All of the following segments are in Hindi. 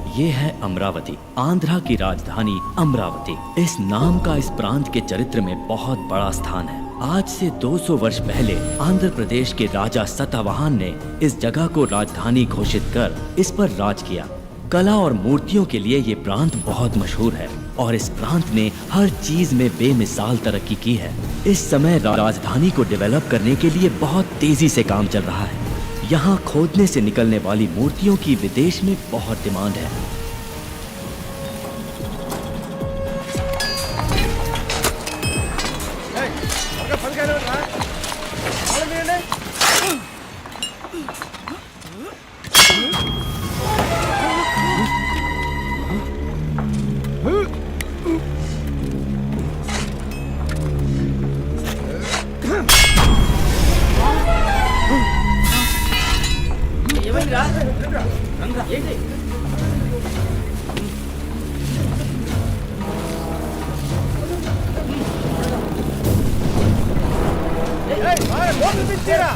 ये है अमरावती, आंध्रा की राजधानी अमरावती। इस नाम का इस प्रांत के चरित्र में बहुत बड़ा स्थान है। आज से 200 वर्ष पहले आंध्र प्रदेश के राजा सतवाहन ने इस जगह को राजधानी घोषित कर इस पर राज किया। कला और मूर्तियों के लिए ये प्रांत बहुत मशहूर है और इस प्रांत ने हर चीज में बेमिसाल तरक्की की है। इस समय राजधानी को डेवलप करने के लिए बहुत तेजी से काम चल रहा है। यहाँ खोदने से निकलने वाली मूर्तियों की विदेश में बहुत डिमांड है।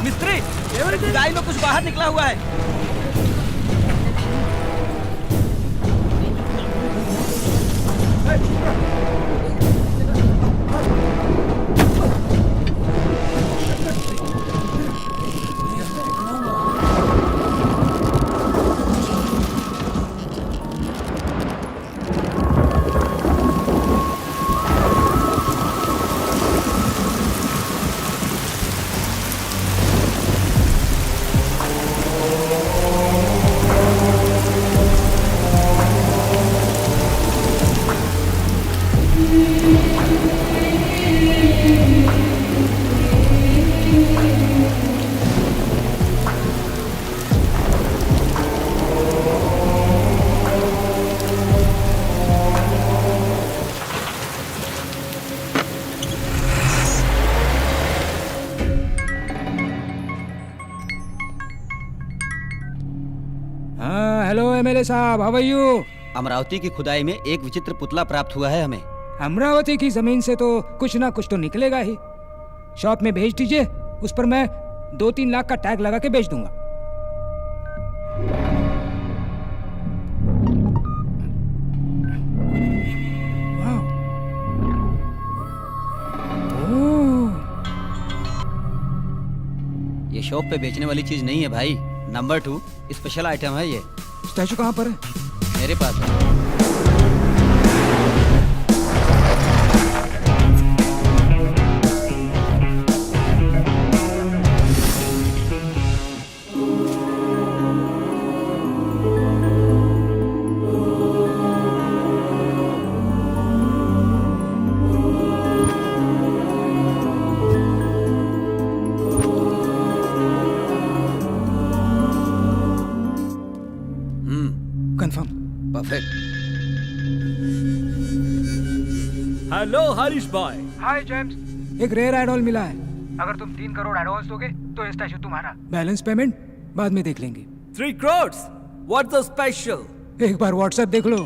मिस्त्री, खुदाई में कुछ बाहर निकला हुआ है। हेलो एमएलए साहब, हाउ आर यू? अमरावती की खुदाई में एक विचित्र पुतला प्राप्त हुआ है हमें। अमरावती की जमीन से तो कुछ ना कुछ तो निकलेगा ही। शॉप में भेज दीजिए, उस पर मैं 2-3 लाख का टैग लगा के बेच दूंगा। वाह। ओह। ये शॉप पे बेचने वाली चीज नहीं है भाई। नंबर 2 स्पेशल आइटम है ये। स्टैचू कहाँ पर है? मेरे पास है। कंफर्म। परफेक्ट। हेलो हरीश भाई। हाय जेम्स, एक रेयर एडॉल मिला है। अगर तुम 3 करोड़ एडवांस दोगे तो स्टैचू तुम्हारा। बैलेंस पेमेंट बाद में देख लेंगे। 3 crores? What's the special? एक बार व्हाट्सएप देख लो।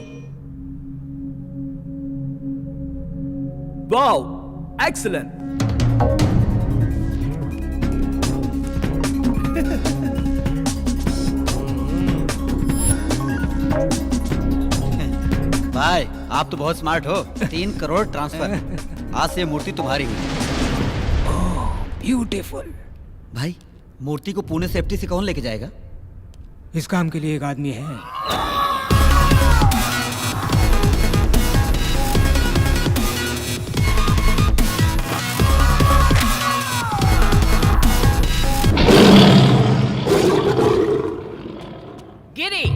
Wow, excellent. भाई आप तो बहुत स्मार्ट हो। 3 करोड़ ट्रांसफर। आज से मूर्ति तुम्हारी हुई। ब्यूटीफुल। भाई मूर्ति को पुणे सेफ्टी से कौन लेके जाएगा? इस काम के लिए एक आदमी है। गिरी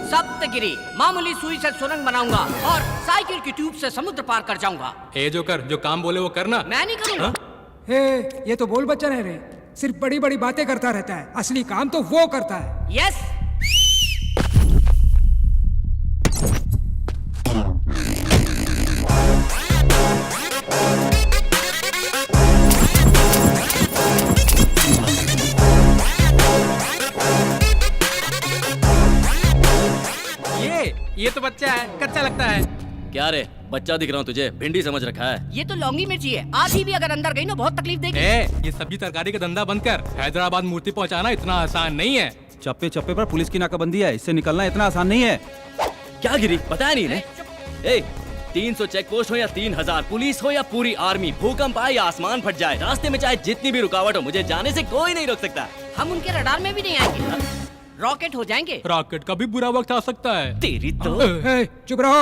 सप्तगिरी, मामूली सुई से सुरंग बनाऊंगा और साइकिल की ट्यूब से समुद्र पार कर जाऊंगा। ए जोकर, जो काम बोले वो करना। मैं नहीं करूंगा। हे, ये तो बोल बच्चा है रे। सिर्फ बड़ी बड़ी बातें करता रहता है, असली काम तो वो करता है। यस। ये तो बच्चा है, कच्चा लगता है। क्या रे, बच्चा दिख रहा हूँ तुझे? भिंडी समझ रखा है। ये तो लौंगी मिर्ची है, आधी भी अगर अंदर गई ना बहुत तकलीफ देगी। ये सब्जी तरकारी का धंधा बंद कर। हैदराबाद मूर्ति पहुँचाना इतना आसान नहीं है। चप्पे चप्पे पर पुलिस की नाकाबंदी है, इससे निकलना इतना आसान नहीं है। क्या गिरी बताया नहीं ने? ए 300 चेक पोस्ट हो या 3000 पुलिस हो या पूरी आर्मी, भूकंप आए या आसमान फट जाए, रास्ते में चाहे जितनी भी रुकावट हो, मुझे जाने से कोई नहीं रोक सकता। हम उनके रडार में भी नहीं आएंगे, रॉकेट हो जाएंगे। रॉकेट का भी बुरा वक्त आ सकता है। तेरी तो ए, चुप रहो।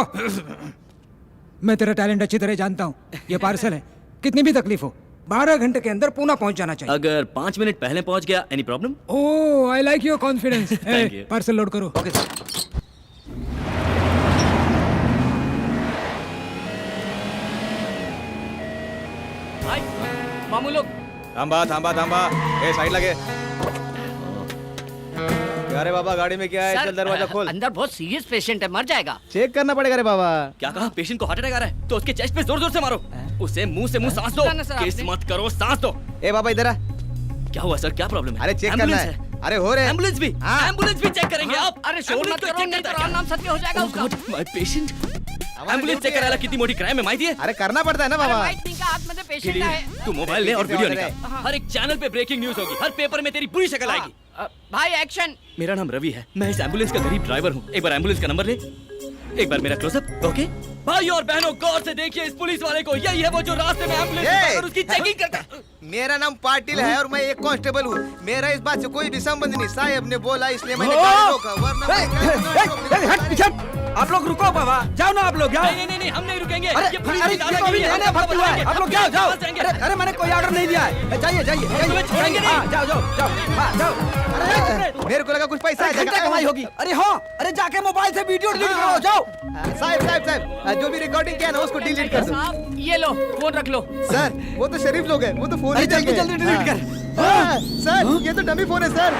मैं तेरा टैलेंट अच्छी तरह जानता हूँ। ये पार्सल है, कितनी भी तकलीफ हो 12 घंटे के अंदर पुणे पहुंच जाना चाहिए। अगर 5 मिनट पहले पहुंच गया, any problem? Oh I like your confidence. Thank you. Parcel load करो। Okay sir. भाई मामू लोग थांबा थांबा थांबा, ए साइड लगे। अरे बाबा गाड़ी में क्या है? सर, चल दरवाजा खोल। अंदर बहुत सीरियस पेशेंट है, मर जाएगा। चेक करना पड़ेगा रे बाबा। क्या कहा? पेशेंट को हार्ट अटैक आ रहा है तो उसके चेस्ट पे जोर जोर से मारो, उसे मुंह से मुंह सांस दो। ना, सर, किस आपने- मत करो, सांस दो। ए बाबा इधर आ। क्या हुआ सर, क्या प्रॉब्लम है? अरे चेक करना एम्बुलेंस है। अरे हो रहे एम्बुलेंस भी, हाँ। एम्बुलेंस भी चेक करेंगे आप? अरे शोर एम्बुलेंस मत को करो, चेक नहीं तो करता है राम नाम सत्य हो जाएगा क्या? उसका। Oh God, my patient। हमारा एम्बुलेंस ड्यूटी चेक है। कराना कितनी मोटी क्राइम है माहिती है? अरे करना पड़ता है ना अरे बाबा। भाई इनका हाथ में तो पेशेंट है। तू मोबाइल ले और देखते वीडियो ऑर्डर निकाल। हर एक चैनल पे ब्रेकिंग न्यूज होगी, हर पेपर में तेरी पूरी शक्ल आएगी। भाई एक्शन। मेरा नाम रवि है, मैं इस एम्बुलेंस का गरीब ड्राइवर हूँ। एक बार एम्बुलेंस का नंबर ले, एक बार मेरा क्लोजअप। ओके भाई और बहनों, गौर से देखिए इस पुलिस वाले को। यही है वो जो रास्ते में एम्बुलेंस ए! और उसकी चेकिंग करता है। मेरा नाम पाटिल है और मैं एक कांस्टेबल हूँ। मेरा इस बात से कोई भी संबंध नहीं। साहब ने बोला इसलिए मैंने गाड़ी रोका, वरना मैं आप लोग रुको बाबा, जाओ ना आप लोग जाओ। नहीं, नहीं, हम नहीं रुकेंगे। अरे ये पुलिस अरे की ये दादागिरी तो अभी है, नया हम भर्ती हुआ है। बताएंगे, आप लोग जाओ जाओ। फंस जाएंगे। अरे मैंने कोई ऑर्डर नहीं दिया है। जाइए जाइए तुम्हें छोड़ेंगे नहीं। हाँ, जाओ जाओ जाओ हाँ, जाओ। मेरे को लगा कुछ पैसा आ घंटा जाएगा। कमाई होगी। अरे हाँ, अरे जाके मोबाइल से वीडियो डिलीट करो, जाओ। साहब साहब साहब, जो भी रिकॉर्डिंग किया ना उसको डिलीट कर दो। साहब ये लो फोन रख लो। सर वो तो शरीफ लोग हैं, वो तो फोन अरे ही जल्दी चाहिए। जल्दी डिलीट हाँ। कर। हाँ, सर ये तो डमी फोन है सर।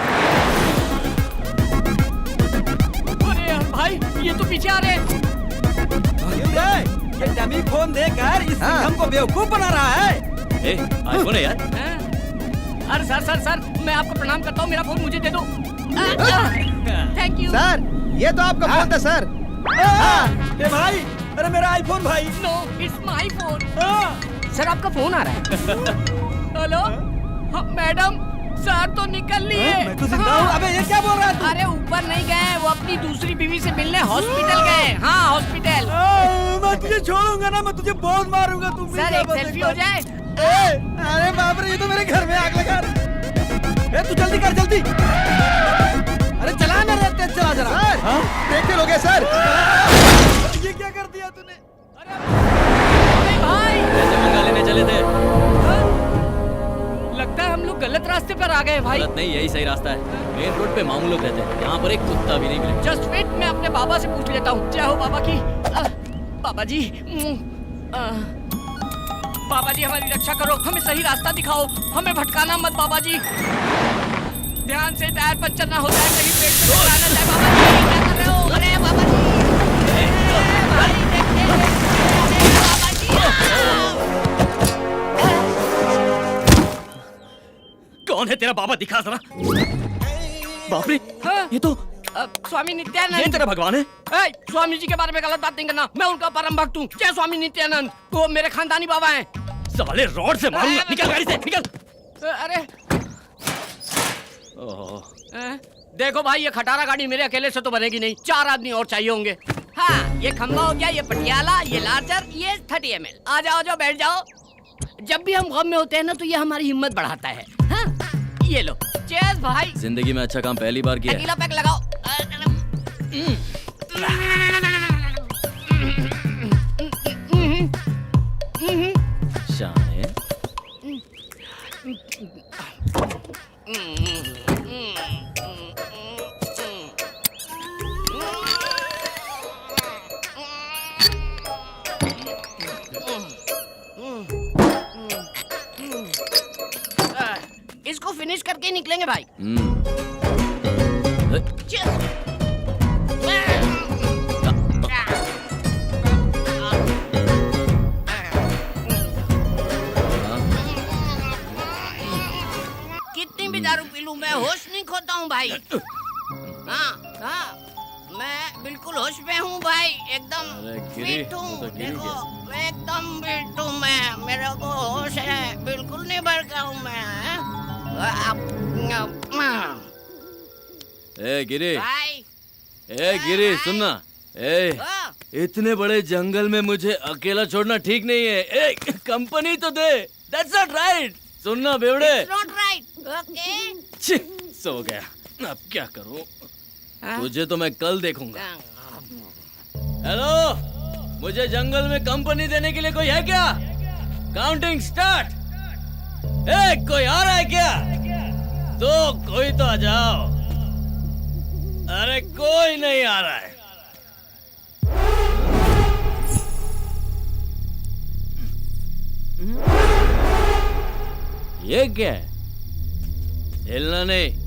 अरे यार भाई ये तो पीछे आ रहे हैं। ये डमी फोन देकर इस हाँ। सिंघम को बेवकूफ बना रहा है। ए, आईफोन है यार। हैं? अरे सर मैं आपको प्रणाम करता हूँ, मेरा फोन मुझे दे दो। Thank you. सर ये तो आपका फोन था सर। ए भाई, अरे मेरा आईफोन भाई। No it's my phone. Sir आपका फोन आ रहा है। हेलो हाँ, मैडम सर तो निकल लिए। मैं तो जिंदा हूँ। अबे ये क्या बोल रहा है तू? अरे ऊपर नहीं गए, वो अपनी दूसरी बीवी से मिलने हॉस्पिटल गए। हाँ हॉस्पिटल। मैं तुझे छोड़ूंगा ना, मैं तुझे बहुत मारूंगा। तुम भी सर क्या एक बात सेल्फी है? हो जाए। अरे बाप रे, ये तो मेरे घर में आग लगा रही। तू जल्दी कर जल्दी। अरे चला ना रे, तेज चला जरा। सर देखे लोगे सर। ये क्या कर दिया तूने? अरे भाई ऐसे मंगा लेने चले थे। लगता है हम लोग गलत रास्ते पर आ गए भाई। गलत नहीं, यही सही रास्ता है। मेन रोड पे मामू लोग रहते हैं, यहाँ पर एक कुत्ता भी नहीं मिले। जस्ट वेट, मैं अपने बाबा से पूछ लेता हूँ। जय हो बाबा की। बाबा जी बाबा जी हमारी रक्षा करो, हमें सही रास्ता दिखाओ, हमें भटकाना मत बाबा जी। ध्यान से टायर पंचर ना हो जाए, कहीं पेट से टकरा ना जाए। बाबा जी क्या कर रहे हो? अरे बाबा जी भाई देखिए, अरे बाबा जी। कौन है तेरा बाबा, दिखा जरा। बाप रे, हाँ? ये तो स्वामी ये नित्यानंद। तेरा भगवान है। ए, स्वामी जी के बारे में गलत बात नहीं करना, मैं उनका परम भक्त हूँ। जय स्वामी नित्यानंद, वो मेरे खानदानी बाबा हैं। साले रॉड से मारूंगा, निकल गाड़ी से, निकल। अरे ओह, देखो भाई, ये खटारा गाड़ी मेरे अकेले से तो बनेगी नहीं, 4 आदमी और चाहिए होंगे। हाँ ये खंबा हो गया, ये पटियाला, ये लार्जर, ये 30 ml। आ जाओ बैठ जाओ। जब भी हम गम में होते हैं ना तो ये हमारी हिम्मत बढ़ाता है। हाँ? ये लो, चेयर्स भाई। जिंदगी में अच्छा काम पहली बार किया है। अकेला पैक लगाओ। शान है। इसको फिनिश करके ही निकलेंगे भाई। Cheers! कितनी भी दारू पी लूं मैं होश नहीं खोता हूँ भाई। हाँ हाँ मैं बिल्कुल होश में हूँ भाई, एकदम अरे गिरी, फिट हूँ। तो गिरी देखो एकदम फिट हूँ मैं, मेरे को होश है, बिल्कुल नहीं भड़का हूँ मैं। ए गिरी, भाई ए गिरी सुनना। ए इतने बड़े जंगल में मुझे अकेला छोड़ना ठीक नहीं है। ए कंपनी तो दे। That's not right। सुनना बेवड़े। Not right. ओके छी, सो गया। अब क्या करूं? तुझे तो मैं कल देखूंगा। हेलो, मुझे जंगल में कंपनी देने के लिए कोई है क्या? Counting start. ए कोई आ रहा है क्या? तो कोई तो आ जाओ। अरे कोई नहीं आ रहा है। ये क्या है? हिलना नहीं।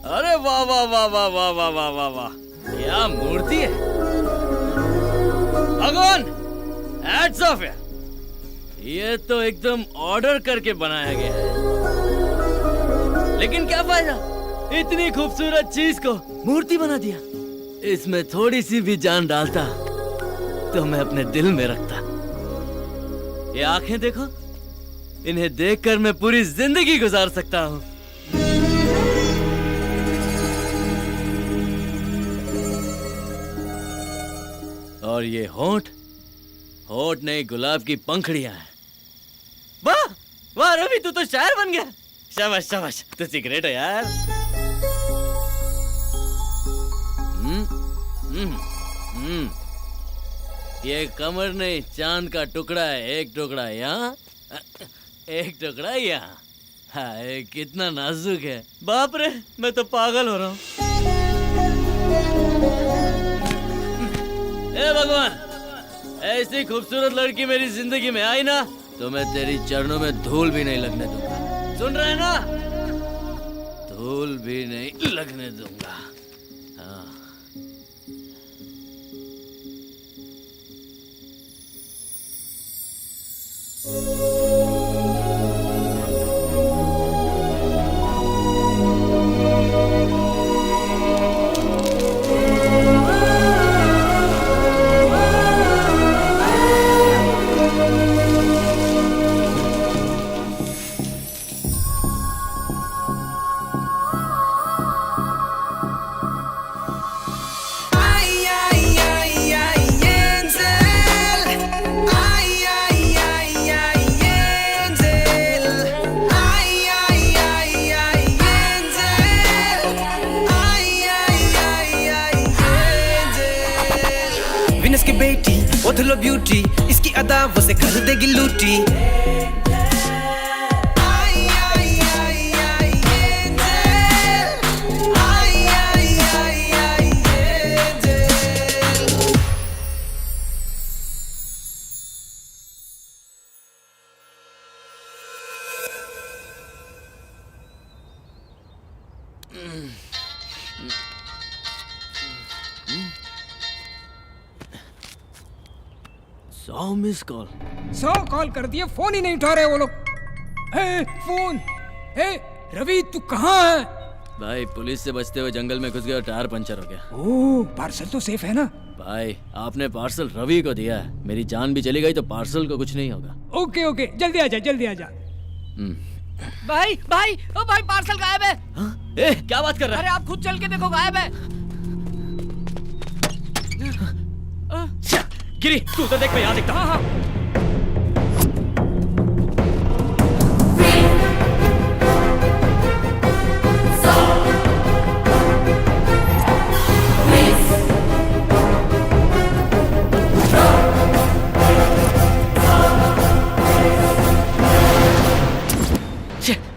अरे वाह वाह वाह वाह वाह वाह वाह वाह वाह, क्या मूर्ति है भगवान। हैट्स ऑफ है। ये तो एकदम ऑर्डर करके बनाया गया है। लेकिन क्या फायदा, इतनी खूबसूरत चीज को मूर्ति बना दिया। इसमें थोड़ी सी भी जान डालता तो मैं अपने दिल में रखता। ये आंखें देखो, इन्हें देखकर मैं पूरी जिंदगी गुजार सकता हूँ। और ये होंठ, होंठ नहीं गुलाब की पंखड़ियां हैं। वाह वाह रवि, तू तो शायर बन गया। शाबाश शाबाश, तू सिगरेट है यार। ये कमर नहीं, चांद का टुकड़ा है। एक टुकड़ा यहाँ, एक टुकड़ा यहाँ। हाय कितना नाजुक है। बाप रे, मैं तो पागल हो रहा हूँ। ए भगवान, ऐसी खूबसूरत लड़की मेरी जिंदगी में आई ना तो मैं तेरी चरणों में धूल भी नहीं लगने दूंगा। सुन रहे ना, धूल भी नहीं लगने दूंगा। हाँ। विनस की बेटी ओथलो ब्यूटी, इसकी अदा वो से कर देगी लूटी। सौ मिस कॉल। 100 कॉल कर दिए, फोन ही नहीं उठा रहे वो लोग। ए, फोन। ए, रवि तू कहाँ है? भाई पुलिस से बचते हुए जंगल में घुस गया और टायर पंचर हो गया। ओह, पार्सल तो सेफ है ना? भाई आपने पार्सल रवि को दिया है, मेरी जान भी चली गई तो पार्सल को कुछ नहीं होगा। ओके ओके, जल्दी आ जा, जल्दी आ जा। भाई भाई, ओ भाई पार्सल गायब है। हाँ? ए, क्या बात कर रहा अरे है? आप खुद चल के देखो, गायब है। गिरी तू उधर देख, मैं यहाँ देखता हूँ। हाँ हाँ।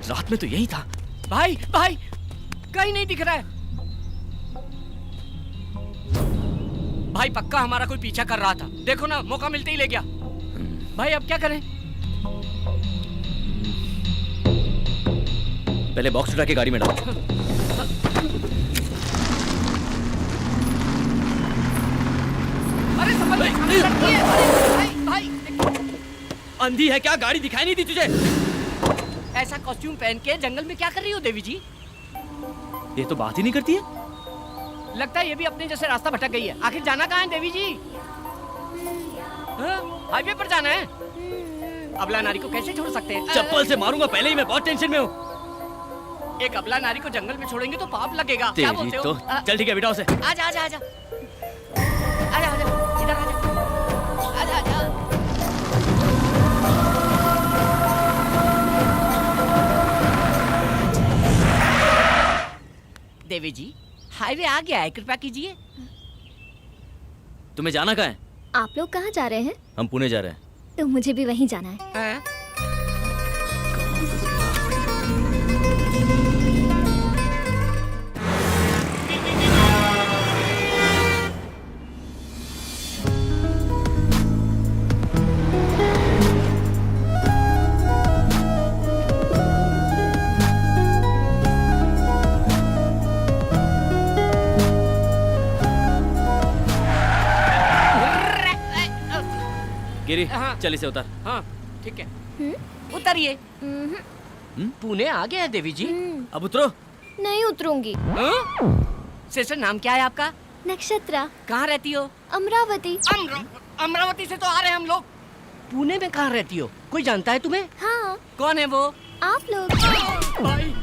रात में तो यही था। भाई भाई, कहीं नहीं दिख रहा है। भाई पक्का हमारा कोई पीछा कर रहा था। देखो ना, मौका मिलते ही ले गया। भाई अब क्या करें? पहले बॉक्स उठा के गाड़ी में डालो। अरे संभल भाई, सामने लड़की है। अरे भाई अंधी है क्या? गाड़ी दिखाई नहीं दी तुझे? ऐसा कॉस्ट्यूम पहन के जंगल में क्या कर रही हो देवी जी? ये तो बात ही नहीं करती है। लगता है ये भी अपने जैसे रास्ता भटक गई है। आखिर जाना कहाँ है देवी जी? हाँ? हाईवे पर जाना है। अबला नारी को कैसे छोड़ सकते हैं? चप्पल से मारूंगा, पहले ही मैं बहुत टेंशन में हूँ। एक अबला नारी को जंगल में छोड़ेंगे तो पाप लगेगा। क्या तेरी बोलते हो? तो चल ठीक है, बिठाओ उसे। आजा आजा आजा आजा आजा इधर आजा आजा आजा। देवी जी हाईवे आ गया है, कृपया कीजिए। तुम्हें जाना कहाँ है? आप लोग कहाँ जा रहे हैं? हम पुणे जा रहे हैं। तो मुझे भी वहीं जाना है। हैं? गिरी, हाँ। चल इसे उतार। हाँ ठीक है, उतरिए। पुणे आ गया है देवी जी। अब उतरो। नहीं उतरूंगी। सिस्टर नाम क्या है आपका? नक्षत्रा। कहाँ रहती हो? अमरावती। अमरावती से तो आ रहे हैं हम लोग। पुणे में कहाँ रहती हो? कोई जानता है तुम्हें? हाँ। कौन है वो? आप लोग। भाई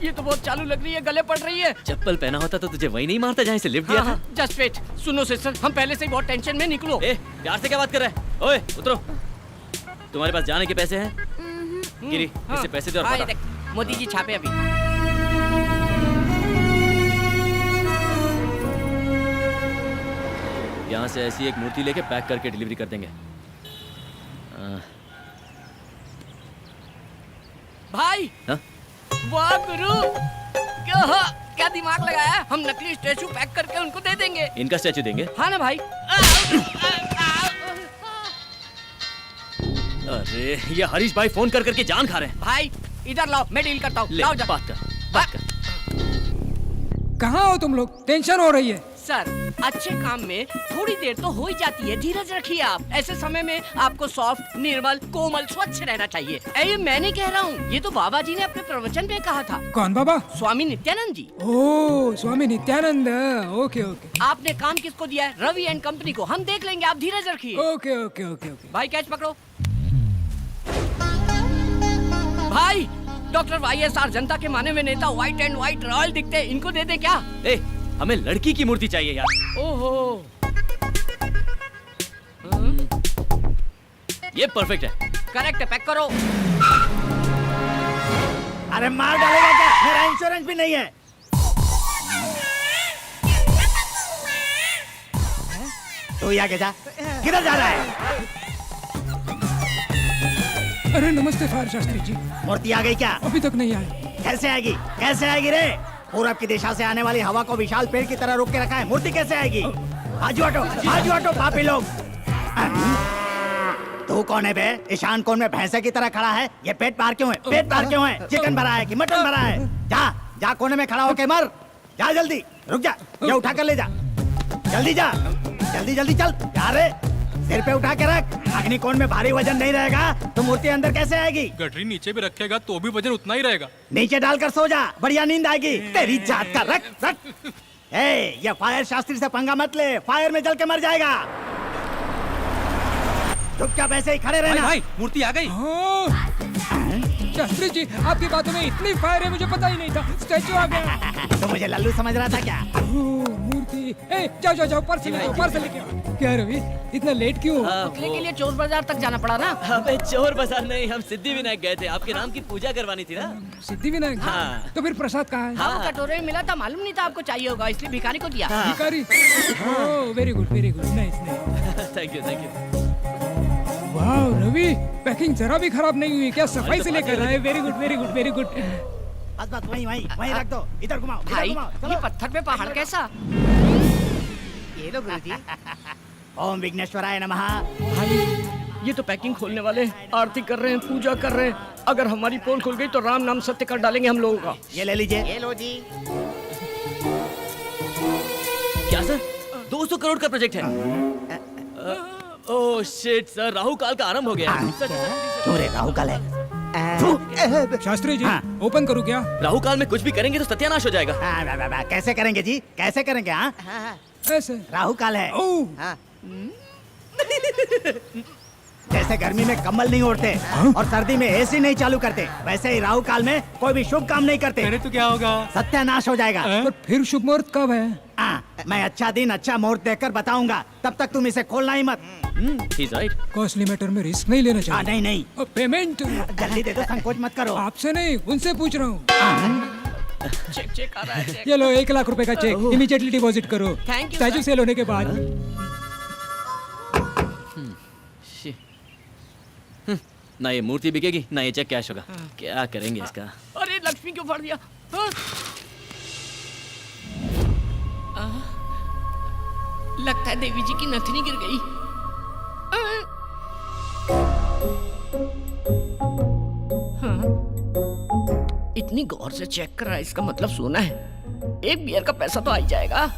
ये तो बहुत चालू लग रही है, गले पड़ रही है। चप्पल पहना होता तो तुझे वही नहीं मारता जहाँ से लिफ्ट दिया था। Just wait. सुनो सिस्टर, हम पहले से ही बहुत टेंशन में, निकलो। ए, प्यार से क्या बात कर रहा है? ओए उतरो। तुम्हारे पास जाने के पैसे हैं? गिरी, इससे पैसे दे और हाँ, ये पकड़। देख, मोदी जी छापे अभी। यहाँ से ऐसी एक मूर्ति लेके पैक करके डिलीवरी कर देंगे। भाई हाँ? वाह गुरु, क्या दिमाग लगाया है। हम नकली स्टैचू पैक करके उनको दे देंगे। इनका स्टैचू देंगे? हाँ ना भाई। अरे ये हरीश भाई फोन कर करके जान खा रहे हैं। भाई इधर लाओ, मैं डील करता हूँ। ले, लाओ जा। बात कर, बात कर। कहाँ हो तुम लोग? टेंशन हो रही है। सर अच्छे काम में थोड़ी देर तो हो ही जाती है, धीरज रखिए आप। ऐसे समय में आपको सॉफ्ट, निर्मल, कोमल, स्वच्छ रहना चाहिए। ये मैं नहीं कह रहा हूँ, ये तो बाबा जी ने अपने प्रवचन में कहा था। कौन बाबा? स्वामी नित्यानंद जी। ओह स्वामी नित्यानंद। ओके ओके आपने काम किसको दिया है? रवि एंड कंपनी को। हम देख लेंगे, आप धीरज रखिए। Okay okay okay okay. भाई कैच पकड़ो। भाई डॉक्टर YSR जनता के माने में नेता, व्हाइट एंड व्हाइट रॉयल दिखते हैं, इनको दे दे क्या? ए, हमें लड़की की मूर्ति चाहिए यार। ओहो ये परफेक्ट है। करेक्ट है, पैक करो। अरे मार डालेगा क्या? मेरा इंश्योरेंस भी नहीं है। तो यहाँ के जा, किधर जा रहा है? अरे नमस्ते फायर शास्त्री जी। मूर्ति आ गई क्या? अभी तक नहीं आए। कैसे आएगी? कैसे आएगी रे? पूरब की दिशा से आने वाली हवा को विशाल पेड़ की तरह रोक के रखा है, मूर्ति कैसे आएगी? बाजू हटो पापी लोग। तू कौन है बे? ईशान कोण में भैंसे की तरह खड़ा है। ये पेट पार क्यों है? पेट पार क्यों है? चिकन भरा है कि मटन भरा है? जा जा कोने में खड़ा होके मर। जा जल्दी, रुक जा, ये उठा कर ले जा। जल्दी जा, जल्दी जल्दी चल। यार सिर पे उठा के रख। अग्निकोण में भारी वजन नहीं रहेगा तो मूर्ति अंदर कैसे आएगी? गठरी नीचे भी रखेगा तो भी वजन उतना ही रहेगा। नीचे डालकर सो जा, बढ़िया नींद आएगी। तेरी जात का रख रख। ए, ये फायर शास्त्री से पंगा मत ले, फायर में जल के मर जाएगा। चुपचाप ऐसे ही खड़े रहना। भाई, मूर्ति आ गई। शास्त्री जी आपकी बातों में इतनी फायर है, मुझे पता ही नहीं था। स्टैचू आ गया। तो मुझे लल्लू समझ रहा था क्या? मूर्ति। ए, जाओ जाओ जाओ, पार्सल लेके आओ। क्या रवि इतना लेट क्यों? पुतले के लिए चोर बाजार तक जाना पड़ा ना। अबे चोर बाजार नहीं, हम सिद्धि विनायक गए थे। आपके नाम की पूजा करवानी थी ना। सिद्धि विनायक। हाँ। तो फिर प्रसाद कहाँ है? हाँ, कटोरे में मिला था, मालूम नहीं था आपको चाहिए होगा, इसलिए भिखारी को दिया। भिखारी। Oh very good nice nice. Thank you. वाह रवि, पैकिंग जरा भी खराब नहीं हुई क्या? सफाई से लेकर आए। Very good. बस वहीं रख दो। इधर घुमाओ। भाई ये पत्थर पे पहाड़ कैसा? ये लो गुरुजी। ओम विघ्नेश्वराय नमः। भाई ये तो पैकिंग खोलने वाले आरती कर रहे हैं, पूजा कर रहे हैं। अगर हमारी पोल खुल गई तो राम नाम सत्य कर डालेंगे हम लोगों का। ये ले लीजिए। ये लो जी। क्या सर 200 करोड़ का प्रोजेक्ट है? ओह शिट सर, राहु काल का आरंभ हो गया। क्यों रे, राहु काल है? शास्त्री जी हाँ। ओपन करूँ क्या? राहु काल में कुछ भी करेंगे तो सत्यानाश हो जाएगा। कैसे करेंगे जी, कैसे करेंगे? हाँ, ऐसे राहु काल है। ओह हाँ। जैसे गर्मी में कम्बल नहीं ओढ़ते और सर्दी में एसी नहीं चालू करते, वैसे ही राहु काल में कोई भी शुभ काम नहीं करते। अरे तो क्या होगा? सत्यानाश हो जाएगा। पर फिर शुभ मुहूर्त कब है? मैं अच्छा दिन अच्छा मुहूर्त देखकर बताऊंगा, तब तक तुम इसे खोलना ही मत। He's right. कॉस्टली मैटर में रिस्क नहीं लेना चाहिए। नहीं नहीं, और पेमेंट जल्दी दे दो, संकोच मत करो। आपसे नहीं उनसे पूछ रहा हूँ। चेक आ रहा है, चेक। ये लो 1 लाख रुपए का चेक इमीडिएटली डिपॉजिट करो। Thank you, स्टैचू sir. सेल होने के बाद। ना ये मूर्ति बिकेगी ना ये चेक कैश होगा। क्या करेंगे इसका? अरे लक्ष्मी क्यों फाड़ दिया? लगता है देवी जी की नथनी गिर गई। इतनी गौर से चेक कर रहा है, इसका मतलब सोना है। एक बियर का पैसा तो आ ही जाएगा।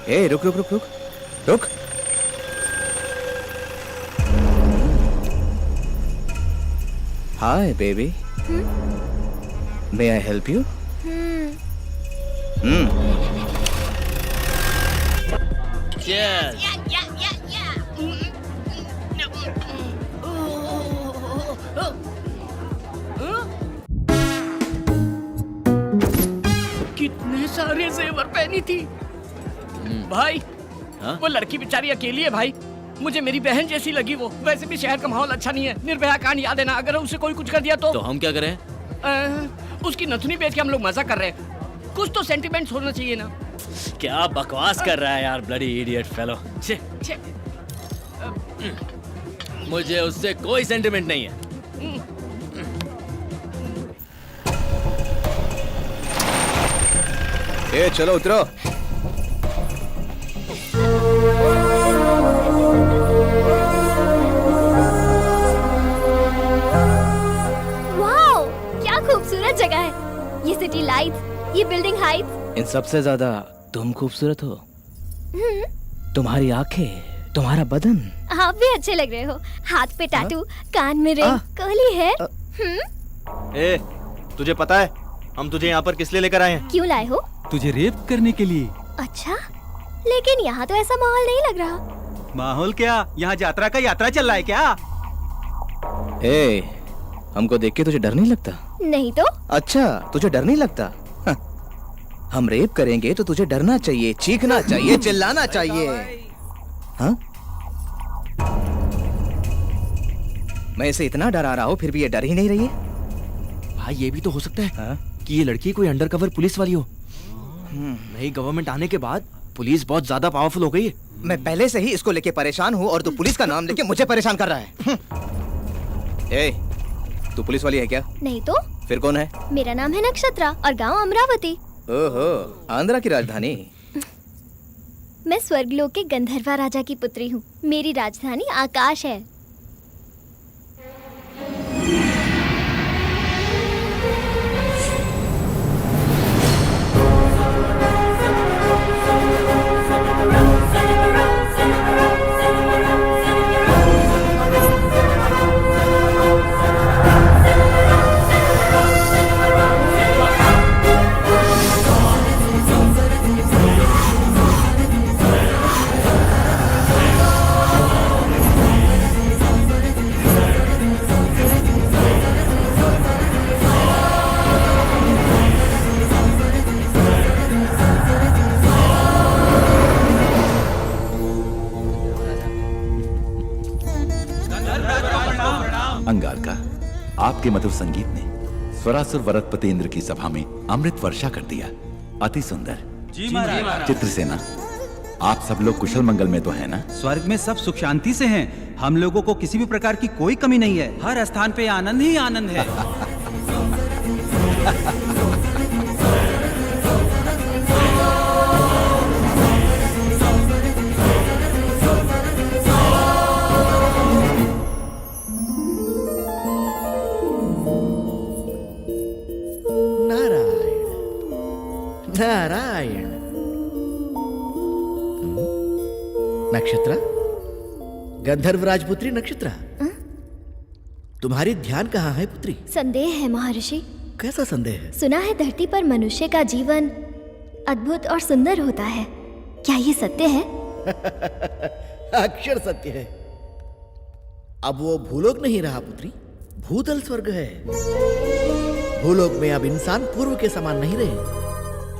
ए रुक रुक रुक रुक रुक। Hi baby, may I help you? Cheers. कितने सारे जेवर पहनी थी भाई। हाँ? वो लड़की बेचारी अकेली है भाई, मुझे मेरी बहन जैसी लगी वो। वैसे भी शहर का माहौल अच्छा नहीं है, निर्भया कांड याद है ना? अगर उसे कोई कुछ कर दिया तो हम क्या करें? उसकी नथुनी बेच के हम लोग मजा कर रहे हैं। कुछ तो सेंटिमेंट्स होना चाहिए ना। क्या बकवास कर रहा है यार, ब्लडी इडियट फेलो। छे मुझे उससे कोई सेंटिमेंट नहीं है। ए चलो उतरो। वाओ, क्या खूबसूरत जगह है। ये सिटी लाइट्स, ये बिल्डिंग हाइट्स। इन सबसे ज्यादा तुम खूबसूरत हो। तुम्हारी आंखें, तुम्हारा बदन। आप भी अच्छे लग रहे हो। हाथ पे टैटू, कान में रिंग, कर्ली हेयर। ए, तुझे पता है हम तुझे यहाँ पर किस लिए लेकर आए हैं? क्यों लाए हो? तुझे रेप करने के लिए। अच्छा, लेकिन यहाँ तो ऐसा माहौल नहीं लग रहा। माहौल क्या, यहाँ यात्रा का यात्रा चल रहा है क्या? ए, हमको देख के तुझे डर नहीं लगता? नहीं तो? अच्छा, तुझे डर नहीं लगता? हाँ। हम रेप करेंगे तो तुझे डरना चाहिए, चीखना चाहिए, चिल्लाना चाहिए। हाँ? मैं इसे इतना डरा रहा हूँ फिर भी ये डर ही नहीं रही है। भाई ये भी तो हो सकता है हाँ? कि ये लड़की कोई अंडरकवर पुलिस वाली हो। नई गवर्नमेंट आने के बाद पुलिस बहुत ज्यादा पावरफुल हो गई है। मैं पहले से ही इसको लेके परेशान हूँ और तू पुलिस का नाम लेके मुझे परेशान कर रहा है। ए, तू पुलिस वाली है क्या? नहीं तो? फिर कौन है? मेरा नाम है नक्षत्रा और गांव अमरावती। ओहो, आंध्रा की राजधानी। मैं स्वर्गलोक के गंधर्वा राजा की पुत्री हूँ। मेरी राजधानी आकाश है। अंगारका, आपके मधुर संगीत ने स्वरासुर वरदपतेंद्र की सभा में अमृत वर्षा कर दिया। अति सुंदर। जी महाराज। चित्रसेना, आप सब लोग कुशल मंगल में तो है ना? स्वर्ग में सब सुख शांति से हैं। हम लोगों को किसी भी प्रकार की कोई कमी नहीं है। हर स्थान पे आनंद ही आनंद है। नारायण। नक्षत्रा, गंधर्व राजपुत्री नक्षत्रा, तुम्हारी ध्यान कहाँ है पुत्री? संदेह है महर्षि। कैसा संदेह है? सुना है धरती पर मनुष्य का जीवन अद्भुत और सुंदर होता है, क्या ये सत्य है? अक्षर सत्य है। अब वो भूलोक नहीं रहा पुत्री, भूतल स्वर्ग है। भूलोक में अब इंसान पूर्व के समान नहीं रहे।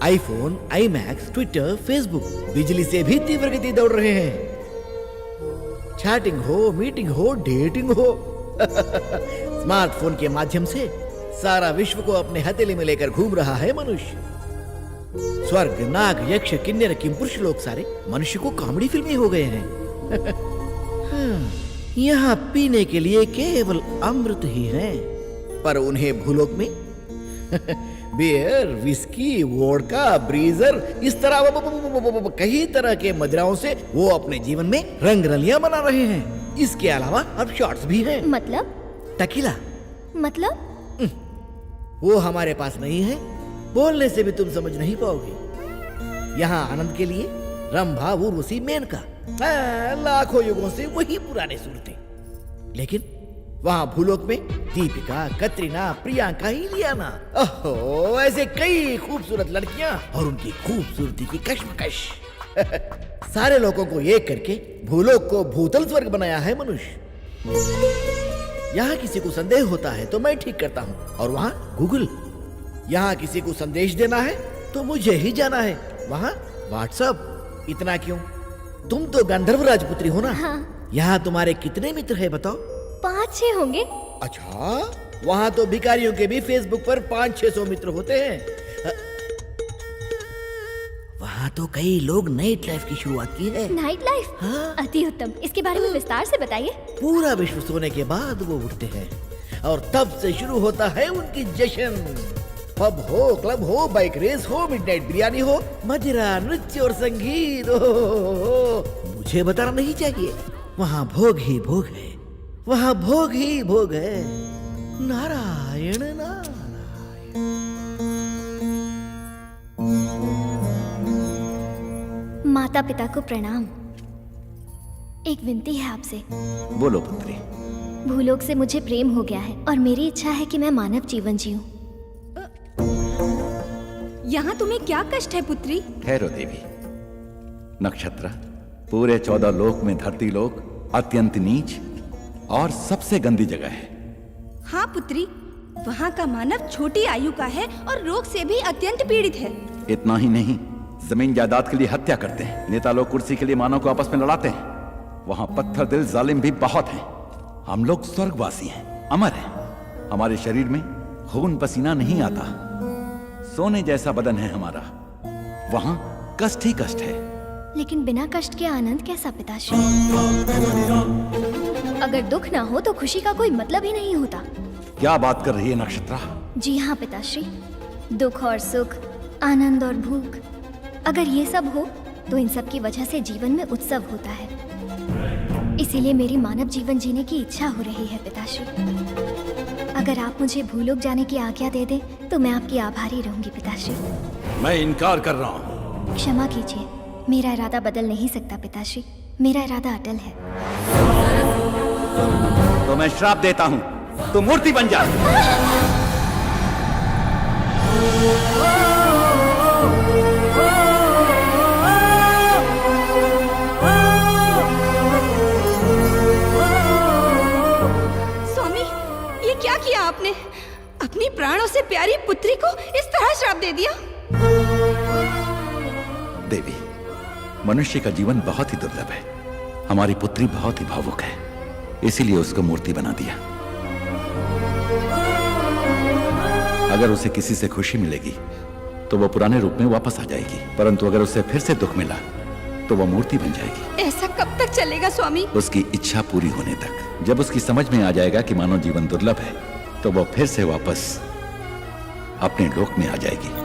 आईफोन, आईमैक्स, ट्विटर, फेसबुक बिजली से भी तीव्र गति दौड़ रहे हैं। चैटिंग हो, मीटिंग हो, डेटिंग हो, स्मार्टफोन के माध्यम से सारा विश्व को अपने हथेली में लेकर घूम रहा है मनुष्य। स्वर्ग, नाग, यक्ष, किन्नर, किंपुरुष लोग सारे मनुष्य को कॉमेडी फिल्में हो गए हैं। यहाँ पीने के लिए केवल अमृत ही है, पर उन्हें भूलोक में बियर, विस्की, वोडका, ब्रीजर, इस तरह कई तरह के मदिराओं से वो अपने जीवन में रंग रलियां बना रहे हैं। इसके अलावा अब शॉट्स भी हैं। मतलब? टकीला। मतलब? वो हमारे पास नहीं है, बोलने से भी तुम समझ नहीं पाओगे। यहाँ आनंद के लिए रंभा, उर्वशी, मेनका, लाखों युगों से वही पुराने सूरतें। लेकिन वहाँ भूलोक में दीपिका, कतरीना, प्रियंका, इलियाना, ओहो, ऐसे कई खूबसूरत लड़कियां और उनकी खूबसूरती की कश्मकश। सारे लोगों को एक करके भूलोक को भूतल स्वर्ग बनाया है मनुष्य। यहाँ किसी को संदेह होता है तो मैं ठीक करता हूँ, और वहाँ गूगल। यहाँ किसी को संदेश देना है तो मुझे ही जाना है, वहाँ व्हाट्सएप। इतना क्यों? तुम तो गंधर्व राजपुत्री हो ना? हाँ। यहाँ तुम्हारे कितने मित्र हैं बताओ? 5-6 होंगे। अच्छा, वहाँ तो भिखारियों के भी फेसबुक पर 500-600 मित्र होते हैं। वहाँ तो कई लोग नाइट लाइफ की शुरुआत की है। Night life? हाँ। अति उत्तम, इसके बारे में विस्तार से बताइए। पूरा विश्व सोने के बाद वो उठते हैं और तब से शुरू होता है उनकी जश्न। पब हो, क्लब हो, बाइक रेस हो, मिडनाइट बिरयानी हो, मदिरा, नृत्य और संगीत हो। मुझे बताना नहीं चाहिए, वहाँ भोग ही भोग है, वहाँ भोग ही भोग है। नारायण नारायण। माता पिता को प्रणाम। एक विनती है आपसे। बोलो पुत्री। भूलोक से मुझे प्रेम हो गया है और मेरी इच्छा है कि मैं मानव जीवन जीऊं। यहाँ तुम्हें क्या कष्ट है पुत्री? ठहरो देवी। नक्षत्र, पूरे 14 लोक में धरती लोक अत्यंत नीच और सबसे गंदी जगह है। हाँ पुत्री, वहाँ का मानव छोटी आयु का है और रोग से भी अत्यंत पीड़ित है। इतना ही नहीं, जमीन जायदाद के लिए हत्या करते हैं, नेता लोग कुर्सी के लिए मानव को आपस में लड़ाते हैं। वहाँ पत्थर दिल जालिम भी बहुत हैं। हम लोग स्वर्गवासी हैं, अमर हैं। हमारे शरीर में खून पसीना नहीं आता, सोने जैसा बदन है हमारा। वहाँ कष्ट ही कष्ट है। लेकिन बिना कष्ट के आनंद कैसा पिताश्री? अगर दुख ना हो तो खुशी का कोई मतलब ही नहीं होता। क्या बात कर रही है नक्षत्रा? जी हाँ पिताश्री, दुख और सुख, आनंद और भूख, अगर ये सब हो तो इन सब की वजह से जीवन में उत्सव होता है। इसीलिए मेरी मानव जीवन जीने की इच्छा हो रही है पिताश्री। अगर आप मुझे भूलोक जाने की आज्ञा दे दें तो मैं आपकी आभारी रहूंगी पिताश्री। मैं इनकार कर रहा हूँ। क्षमा कीजिए, मेरा इरादा बदल नहीं सकता पिताश्री, मेरा इरादा अटल है। तो मैं श्राप देता हूँ, तू मूर्ति बन जा। स्वामी, ये क्या किया आपने? अपनी प्राणों से प्यारी पुत्री को इस तरह श्राप दे दिया? देवी, मनुष्य का जीवन बहुत ही दुर्लभ है। हमारी पुत्री बहुत ही भावुक है, इसीलिए उसको मूर्ति बना दिया। अगर उसे किसी से खुशी मिलेगी तो वो पुराने रूप में वापस आ जाएगी, परंतु अगर उसे फिर से दुख मिला तो वो मूर्ति बन जाएगी। ऐसा कब तक चलेगा स्वामी? उसकी इच्छा पूरी होने तक। जब उसकी समझ में आ जाएगा कि मानव जीवन दुर्लभ है तो वो फिर से वापस अपने लोक में आ जाएगी।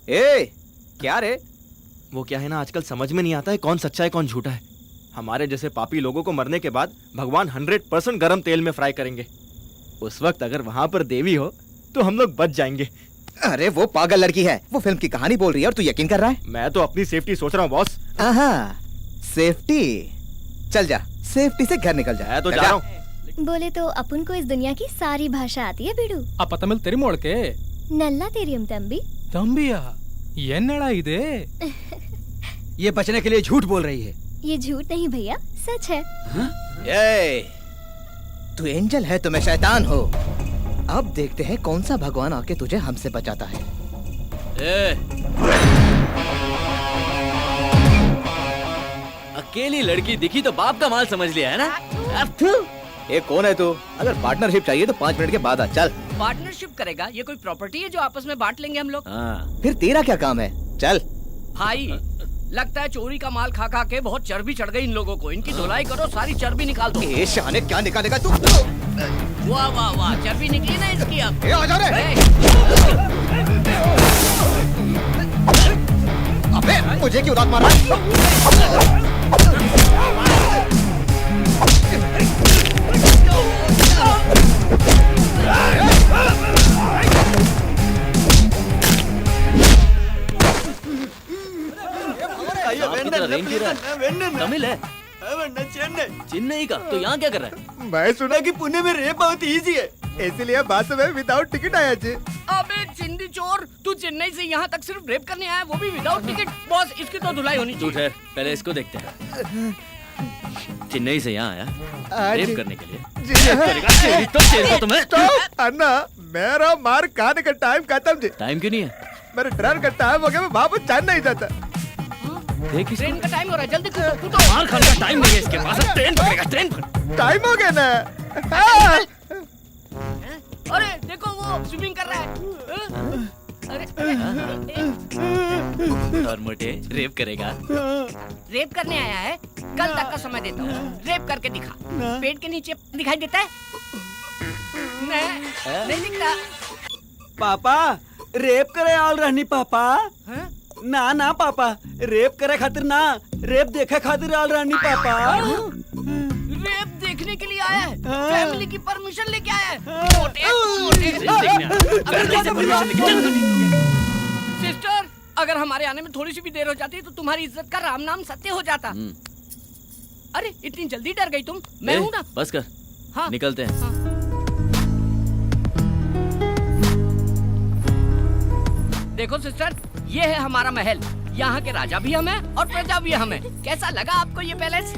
ए, क्या रे? वो क्या है ना, आजकल समझ में नहीं आता है कौन सच्चा है कौन झूठा है। हमारे जैसे पापी लोगों को मरने के बाद भगवान 100% गरम तेल में फ्राई करेंगे। उस वक्त अगर वहां पर देवी हो तो हम लोग बच जाएंगे। अरे वो पागल लड़की है, वो फिल्म की कहानी बोल रही है और तू यकीन कर रहा है? मैं तो अपनी सेफ्टी सोच रहा हूँ बॉस। सेफ्टी? चल जा, सेफ्टी से घर निकल जा। तो जा रहा हूँ। बोले तो अपन को इस दुनिया की सारी भाषा आती है बिडू। अप तमिल तेरी मोड़ के नल्ला तेरियम तंबी तंबिया ये नड़ा इदे। ये बचने के लिए झूठ बोल रही है। ये झूठ नहीं भैया, सच है। तू एंजल है तो मैं शैतान हो। अब देखते हैं कौन सा भगवान आके तुझे हमसे बचाता है। अकेली लड़की दिखी तो बाप का माल समझ लिया है ना? ये कौन है तू? अगर पार्टनरशिप चाहिए तो 5 मिनट के बाद आ। चल। पार्टनरशिप करेगा? ये कोई प्रॉपर्टी है जो आपस में बांट लेंगे हम लोग? फिर तेरा क्या काम है? चल। भाई लगता है चोरी का माल खा खा के बहुत चर्बी चढ़ गई इन लोगों को। इनकी धुलाई करो, सारी चर्बी निकाल दो। शाने क्या निकालेगा तू? वाह वाह वाह, चर्बी निकली ना इसकी अब। आ जा रे। अबे मुझे क्यों लात मारा? तमिल है? चेन्नई का? तो यहाँ क्या कर रहा है? मैं सुना कि पुणे में रेप बहुत इजी है, इसलिए बस में विदाउट टिकट आया जी। अबे चिंदी चोर, तू चेन्नई से यहाँ तक सिर्फ रेप करने आया, वो भी विदाउट टिकट? बॉस इसकी तो धुलाई होनी चाहिए। तू ठहर, पहले इसको देखते हैं। चेन्नई से यहाँ आया रेप करने के लिए? तो तुम्हें अन्ना मेरा मार खाने का टाइम खत्म जी। टाइम क्यों नहीं है? मेरे ट्रेन का टाइम हो गया, मैं वापस चैन नहीं जाता। ट्रेन का टाइम हो रहा है, जल्दी कूदो। मार खाने का टाइम नहीं है इसके पास। ट्रेन पकड़ेगा, ट्रेन पकड़। टाइम हो गया ना। अरे देखो वो स्विमिंग कर रहा है। अरे और मोटे रेप करेगा? रेप करने आया है? कल तक का समय देता हूँ, रेप करके दिखा। पेट के नीचे दिखाई देता है? नहीं दिखता। पापा रेप करे आल रहनी पापा। ना ना पापा, रेप करे खातिर ना, रेप देखे खातिर आल रहनी पापा। रेप देखने के लिए आया है? फैमिली की परमिशन लेके आया है? मोटे सिस्टर, अगर हमारे आने में थोड़ी सी भी देर हो जाती तो तुम्हारी इज्जत का राम नाम सत्य हो जाता। अरे इतनी जल्दी डर गई तुम? मैं हूँ ना। बस कर। हाँ निकलते हैं। देखो सिस्टर, ये है हमारा महल। यहाँ के राजा भी हम हैं और प्रजा भी हम हैं। कैसा लगा आपको ये पैलेस?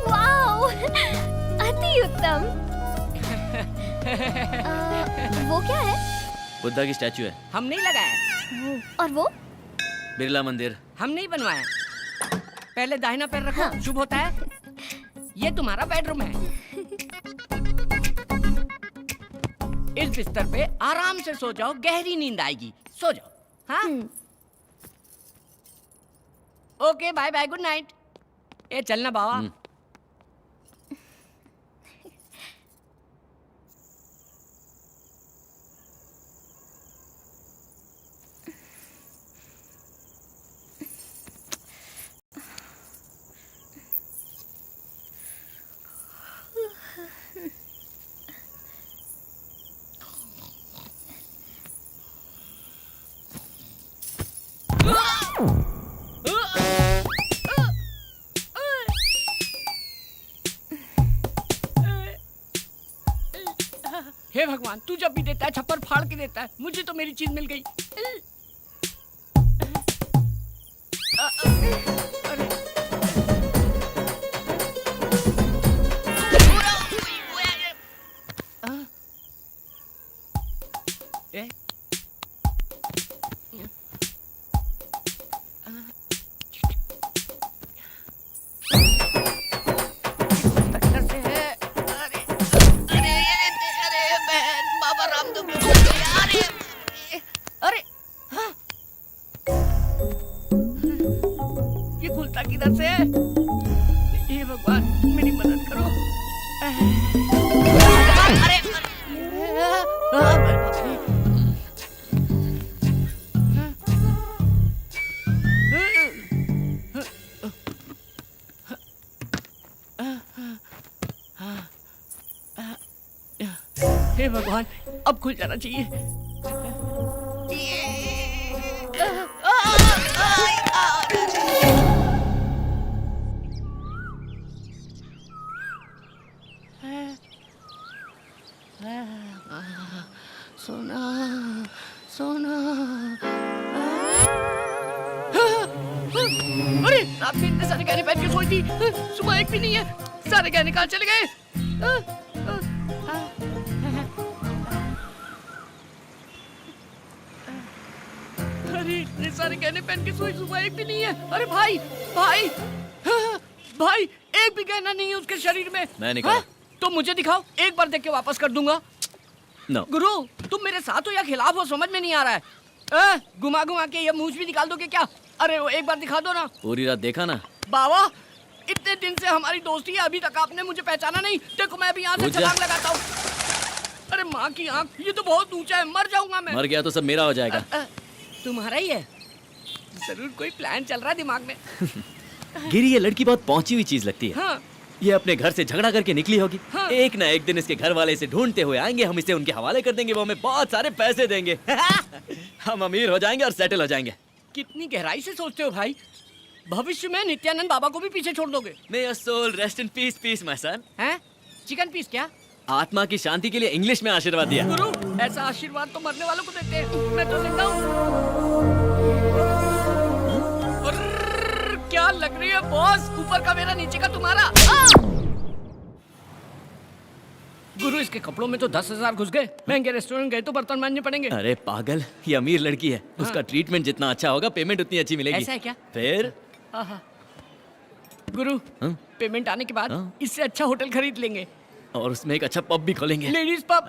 वाओ, अति उत्तम। वो क्या है? बुद्धा की स्टैचू है। हम नहीं लगाया। और वो? बिरला मंदिर। हम नहीं बनवाया। पहले दाहिना पैर रखो, शुभ होता है। ये तुम्हारा बेडरूम है। इस बिस्तर पे आराम से सो जाओ, गहरी नींद आएगी। सो जाओ। हाँ? Okay, bye bye, good night. ये चलना बाबा। हे भगवान, तू जब भी देता है छप्पर फाड़ के देता है। मुझे तो मेरी चीज मिल गई। किधर से? हे भगवान, मेरी मदद करो। हे भगवान, अब खुल जाना चाहिए। सोना सोना। अरे रात में इतने सारे गहने पहन के सोई थी, सुबह एक भी नहीं है। सारे गहने कहाँ चले गए? अरे इतने सारे गहने पहन के सोई, सुबह एक भी नहीं है। अरे भाई भाई भाई, एक भी गहना नहीं है उसके शरीर में। मैं निकाला। तो मुझे दिखाओ, एक बार देख के वापस कर दूंगा। No. गुरु, तुम मेरे साथ हो या खिलाफ हो, समझ में नहीं आ रहा है। घुमा घुमा के ये मूंछ भी निकाल दोगे क्या? अरे वो एक बार दिखा दो ना। पूरी रात देखा ना। बाबा, इतने दिन से हमारी दोस्ती है, अभी तक आपने मुझे पहचाना नहीं। देखो मैं अभी यहाँ से छलांग लगाता हूँ। अरे माँ की आँख, ये तो बहुत ऊंचा है, मर जाऊंगा मैं। मर गया तो सब मेरा हो जाएगा। तुम्हारा ही है? जरूर कोई प्लान चल रहा है दिमाग में। गिरी, ये लड़की बहुत पहुंची हुई चीज लगती है। हाँ। ये अपने घर से झगड़ा करके निकली होगी। हाँ। एक ना एक दिन इसके घर वाले इसे ढूंढते हुए आएंगे, हम इसे उनके हवाले कर देंगे, वो हमें बहुत सारे पैसे देंगे। हम अमीर हो जाएंगे और सेटल हो जाएंगे। कितनी गहराई से सोचते हो भाई। भविष्य में नित्यानंद बाबा को भी पीछे छोड़ दोगे। May your soul rest in peace, peace, my son। हैं? चिकन पीस क्या? आत्मा की शांति के लिए इंग्लिश में आशीर्वाद दिया। गुरु, ऐसा आशीर्वाद तो मरने वालों को देते हैं। मैं तो जिंदा हूँ। क्या लग रही है बॉस? ऊपर का मेरा, नीचे का तुम्हारा। गुरु, इसके कपड़ों में तो 10,000 घुस गए। महंगे रेस्टोरेंट गए तो बर्तन मांजने पड़ेंगे। अरे पागल, ये अमीर लड़की है। उसका ट्रीटमेंट जितना अच्छा होगा, पेमेंट उतनी अच्छी मिलेगी। ऐसा है क्या? फिर गुरु, पेमेंट आने के बाद इससे अच्छा होटल खरीद लेंगे और उसमें एक अच्छा पब भी खोलेंगे। Ladies pub.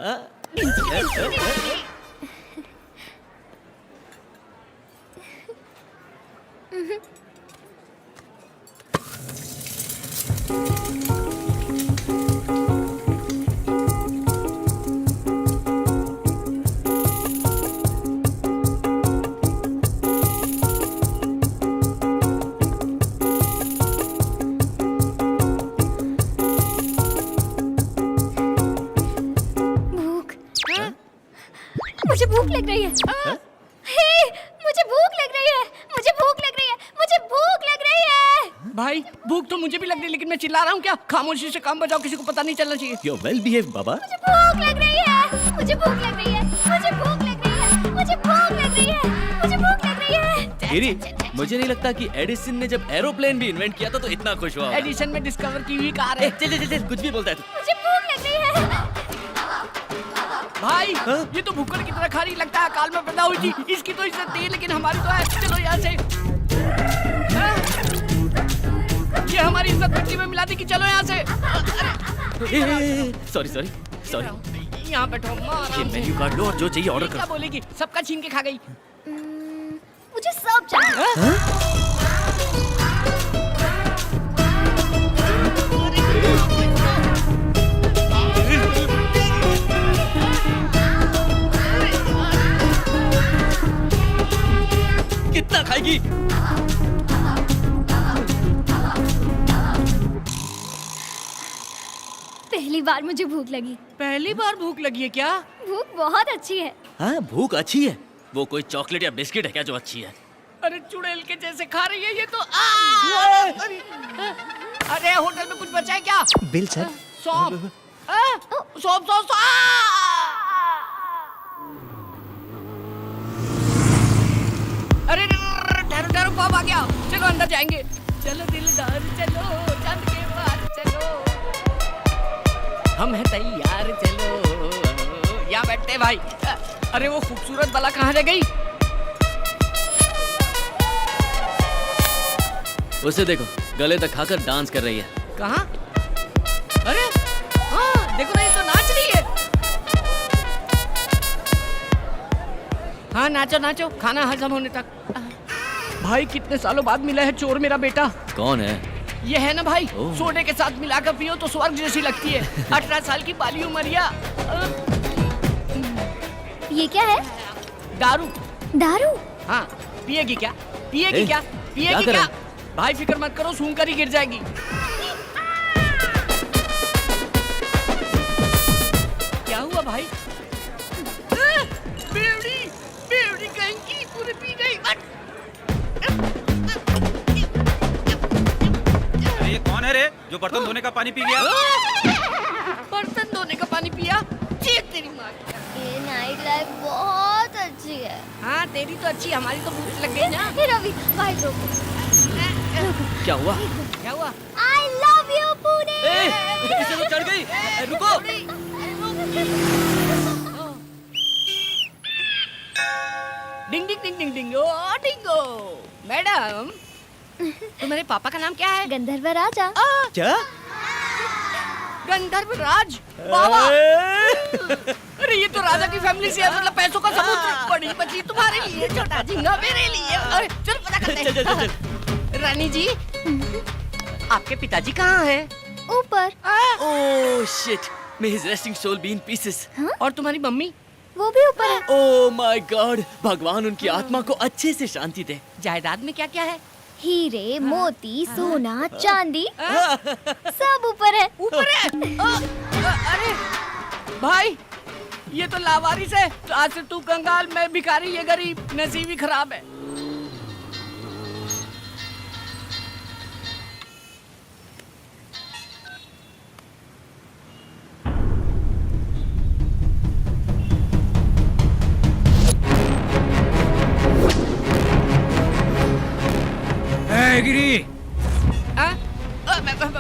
मुझे भूख लग रही है। हे, मुझे भूख लग रही है। मुझे भूख लग रही है। मुझे भूख लग रही है। भाई, भूख तो मुझे भी लग रही है, लेकिन मैं चिल्ला रहा हूँ क्या? खामोशी से काम बजाओ, किसी को पता नहीं चलना चाहिए। You're well behaved, बाबा। मुझे भूख लग रही है। मुझे भूख लग रही है। मुझे भूख लग रही है। मुझे भूख लग रही है। मुझे भूख लग रही है। गिरी, मुझे नहीं लगता कि एडिसन ने जब एरोप्लेन भी इन्वेंट किया था तो इतना खुश हुआ होगा। एडिसन में डिस्कवर की हुई कार है। चल चल चल, कुछ भी बोलता है तू। मुझे भूख लग रही है। भाई, ये तो भूखड़ की तरह खा रही लगता है। काल में पैदा हुई थी, इसकी तो इज्जत नहीं है, लेकिन हमारी तो है। चलो यहाँ से। ये हमारी इज्जत मिट्टी में मिला दी कि चलो यहाँ से। Sorry sorry sorry. यहाँ बैठो। ये मेन्यू कार्ड लो और जो चाहिए ऑर्डर क्या करो। बोलेगी? सबका छीन के खा गई। मुझे सब चाहिए। कितना खाएगी? पहली बार मुझे भूख लगी। पहली बार भूख लगी है क्या? भूख बहुत अच्छी है। हाँ, भूख अच्छी है। वो कोई चॉकलेट या बिस्किट है क्या जो अच्छी है? अरे चुड़ैल के जैसे खा रही है ये तो। अरे होटल में कुछ बचा है क्या? Bill sir. सौंफ। सौंफ सौंफ। अरे ठहरो ठहरो, पब आ गया। चलो अंदर जाएंगे। चलो दिलदार चलो, चंद के पार चलो, हम हैं तैयार चलो। यहाँ बैठते भाई। अरे वो खूबसूरत बाला कहाँ रह गई? उसे देखो, गले तक खाकर डांस कर रही है। कहाँ? अरे हाँ, देखो ना, ये तो नाच रही है। हाँ नाचो नाचो, खाना हजम होने तक। भाई कितने सालों बाद मिला है चोर मेरा बेटा। कौन है? ये है ना भाई, सोडे के साथ मिलाकर पियो तो स्वर्ग जैसी लगती है। 18 साल की बाली उमरिया। ये क्या है? दारू। दारू? हाँ, पिएगी क्या? पिएगी क्या? पिएगी क्या? भाई फिक्र मत करो, सूंघ कर ही गिर जाएगी। क्या हुआ भाई? बेवड़ी बेवड़ी कहीं की पूरी पी गई। ये कौन है रे जो बर्तन धोने का पानी पी गया? बर्तन धोने का पानी पिया? चीख तेरी माँ। ये नाइट लाइफ बहुत अच्छी है। हाँ तेरी तो अच्छी, हमारी तो भूख लग गई ना। हे रवि, भाई रोको। क्या हुआ? क्या हुआ? I love you Pune. इसे तो चढ़ गई। रुको। डिंग डिंग डिंग डिंग डिंग ओ डिंगो। मैडम तुम्हारे पापा का नाम क्या है? गंधर्व राजा। क्या? गंधर्व राज बाबा। अरे ये तो राजा की फैमिली से है, मतलब पैसों का सबूत। बड़ी बची तुम्हारे लिए, छोटा झिंगा मेरे लिए। अरे चल पता करते हैं। रानी जी आपके पिताजी कहाँ हैं? ऊपर। Oh shit, may his resting soul be in pieces. और तुम्हारी मम्मी? वो भी ऊपर है। ओह माय गॉड, भगवान उनकी आत्मा को अच्छे से शांति दे। जायदाद में क्या क्या है? हीरे, मोती, सोना, चांदी सब ऊपर है। ऊपर है? अरे भाई ये तो लावारिस है। तो आज से तू कंगाल, मैं भिखारी, ये गरीब, नसीब ही खराब है। गिरी।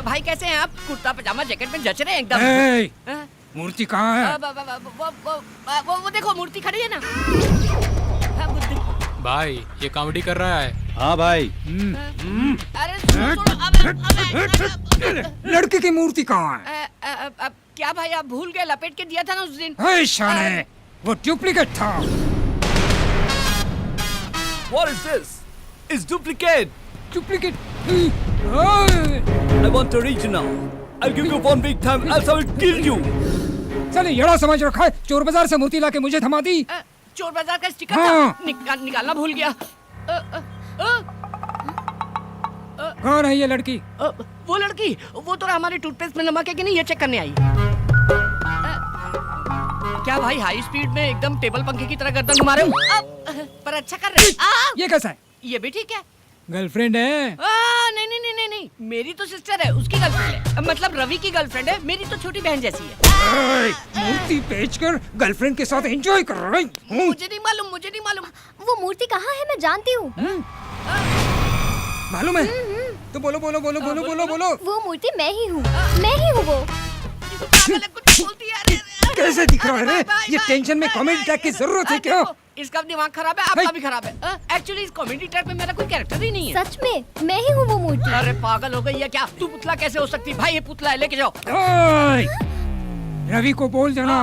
भाई कैसे हैं आप? कुर्ता पजामा जैकेट में जच रहे हैं एकदम। मूर्ति कहाँ है? वो देखो मूर्ति खड़ी है ना। भाई ये कॉमेडी कर रहा है। हाँ भाई। अरे लड़की की मूर्ति कहाँ है? क्या भाई आप भूल गए? लपेट के दिया था ना उस दिन। शाने, वो डुप्लीकेट था। What is this? It's duplicate. Duplicate. I want original. I'll give you 1 week time, else I will kill you. चले यड़ा समझ रखा है, चोर बाजार से मूर्ति लाके मुझे थमा दी। चोर बाजार का स्टिकर हाँ। था, निकालना भूल गया। कौन है ये लड़की? वो लड़की, वो तो हमारे टूथपेस्ट में नमक है कि नहीं ये चेक करने आई। क्या भाई हाई स्पीड में एकदम टेबल पंखे की तरह गर्दन घुमा रहे हो? पर अच्छा कर रहे हो। ये कैसा है? ये भी ठीक है। गर्लफ्रेंड है? नहीं नहीं नहीं नहीं नहीं, मेरी तो सिस्टर है, उसकी गर्लफ्रेंड है। मतलब रवि की गर्लफ्रेंड है, मेरी तो छोटी बहन जैसी है। मूर्ति बेचकर गर्लफ्रेंड के साथ एंजॉय कर रही हूँ। मुझे नहीं मालूम। वो मूर्ति कहाँ है? मैं जानती हूँ। मालूम है? तो बोलो। वो मूर्ति मैं ही हूँ। वो। कैसे दिख रहा है रे? ये टेंशन में कॉमेडी ट्रैक की जरूरत है क्या? इसका दिमाग खराब है, आपका भी खराब है। एक्चुअली इस कॉमेडी ट्रैक में मेरा कोई कैरेक्टर ही नहीं है। सच में मैं ही हूँ वो मूर्ति। अरे पागल हो गई है क्या? तू पुतला कैसे हो सकती? भाई ये पुतला है, लेके जाओ। रवि को बोल देना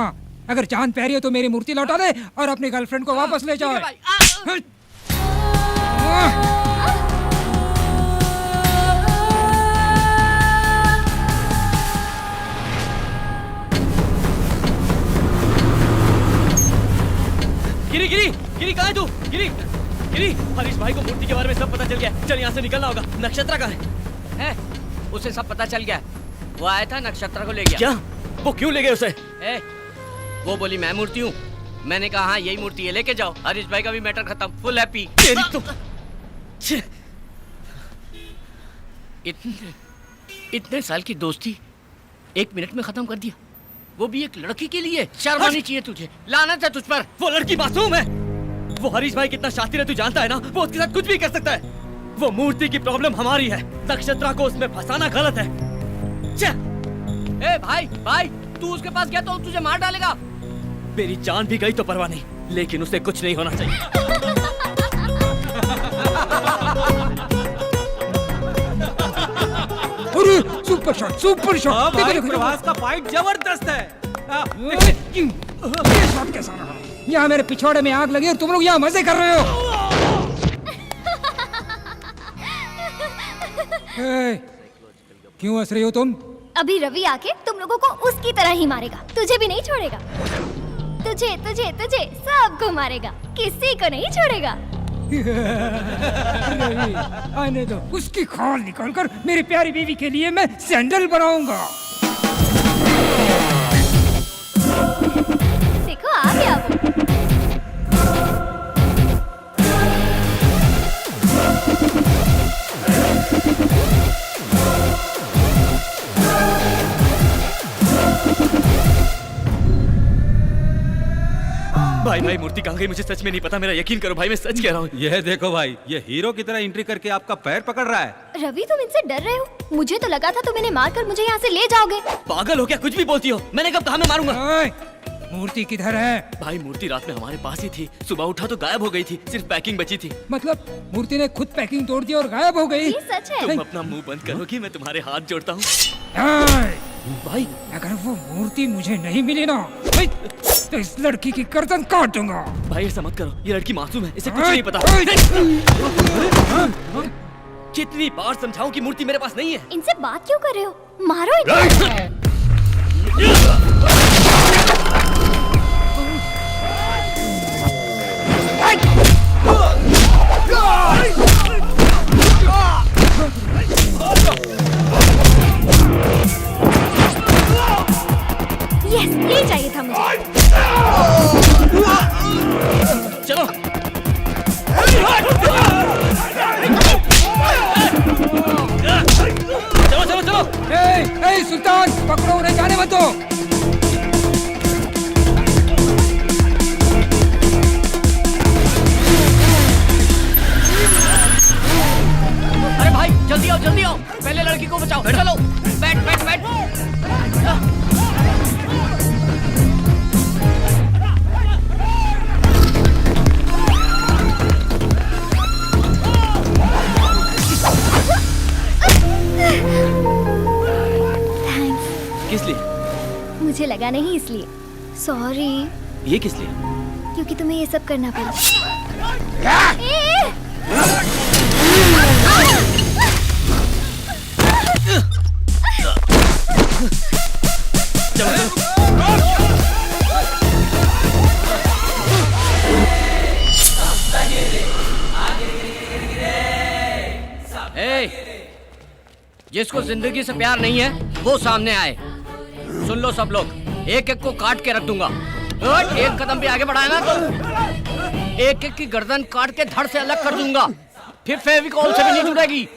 अगर चांद प्यारी है तो मेरी मूर्ति लौटा दे और अपनी गर्लफ्रेंड को वापस ले जाओ। गिरी कहाँ है तू? गिरी हरीश भाई को मूर्ति के बारे में सब पता चल गया। चल यहाँ से निकलना होगा। नक्षत्रा कहाँ है? उसे सब पता चल गया। वो आया था, नक्षत्रा को ले गया। क्या? वो क्यों ले गए उसे? वो बोली मैं मूर्ति हूँ। मैंने कहा हाँ यही मूर्ति है, लेके जाओ। हरीश भाई का भी मैटर खत्म, फुल हैप्पी। इतने साल की दोस्ती 1 मिनट में खत्म कर दिया, वो भी एक लड़की के लिए। शर्म आनी चाहिए तुझे। लानत है तुझ पर। वो लड़की मासूम है। वो हरीश भाई कितना शातिर है तू जानता है ना? वो उसके साथ कुछ भी कर सकता है। वो मूर्ति की प्रॉब्लम हमारी है, नक्षत्रा को उसमें फंसाना गलत है। भाई तू उसके पास गया तो तुझे मार डालेगा। मेरी जान भी गई तो परवाह नहीं, लेकिन उसे कुछ नहीं होना चाहिए। Super shot. भाई प्रभास का फाइट जबरदस्त है। ये शॉट कैसा रहा? यहाँ मेरे पिछवाड़े में आग लगी और तुम लोग यहाँ मजे कर रहे हो। क्यों हंस रही हो तुम? अभी रवि आके तुम लोगों को उसकी तरह ही मारेगा। तुझे भी नहीं छोड़ेगा। तुझे सबको मारेगा, किसी को नहीं छोड़ेगा। रवि आने दो, उसकी खाल निकालकर मेरी प्यारी बीवी के लिए मैं सैंडल बनाऊंगा। भाई भाई मूर्ति कहाँ गई मुझे सच में नहीं पता, मेरा यकीन करो भाई, मैं सच कह रहा हूँ। यह देखो भाई, ये हीरो की तरह एंट्री करके आपका पैर पकड़ रहा है। रवि तुम इनसे डर रहे हो? मुझे तो लगा था तुम इन्हें मारकर मुझे यहाँ से ले जाओगे। पागल हो क्या, कुछ भी बोलती हो? मैंने कब कहा मैं मारूंगा? मूर्ति किधर है? भाई मूर्ति रात में हमारे पास ही थी, सुबह उठा तो गायब हो गई थी, सिर्फ पैकिंग बची थी। मतलब मूर्ति ने खुद पैकिंग तोड़ दी और गायब हो गई? ये सच है। तुम अपना मुंह बंद करोगी, मैं तुम्हारे हाथ जोड़ता हूँ। भाई अगर वो मूर्ति मुझे नहीं मिली ना तो इस लड़की की गर्दन काट दूंगा। भाई ऐसा मत करो, ये लड़की मासूम है, इसे कुछ नहीं पता। कितनी बार समझाऊं कि मूर्ति मेरे पास नहीं है। इनसे बात क्यों कर रहे हो? मारो इन्हें। यस, ये चाहिए था मुझे। चलो चलो चलो चलो। ए सुल्तान, पकड़ो उन्हें, जाने मत दो। अरे भाई जल्दी आओ, पहले लड़की को बचाओ। चलो बैठ बैठ बैठ। किस लिए? मुझे लगा नहीं इसलिए। सॉरी। ये किस लिए? क्योंकि तुम्हें ये सब करना पड़ा। जिसको जिंदगी से प्यार नहीं है वो सामने आए। सुन लो सब लोग, एक एक को काट के रख दूंगा। एक कदम भी आगे बढ़ाया ना तो एक एक की गर्दन काट के धड़ से अलग कर दूंगा, फिर फेविकॉल से भी नहीं जुड़ेगी।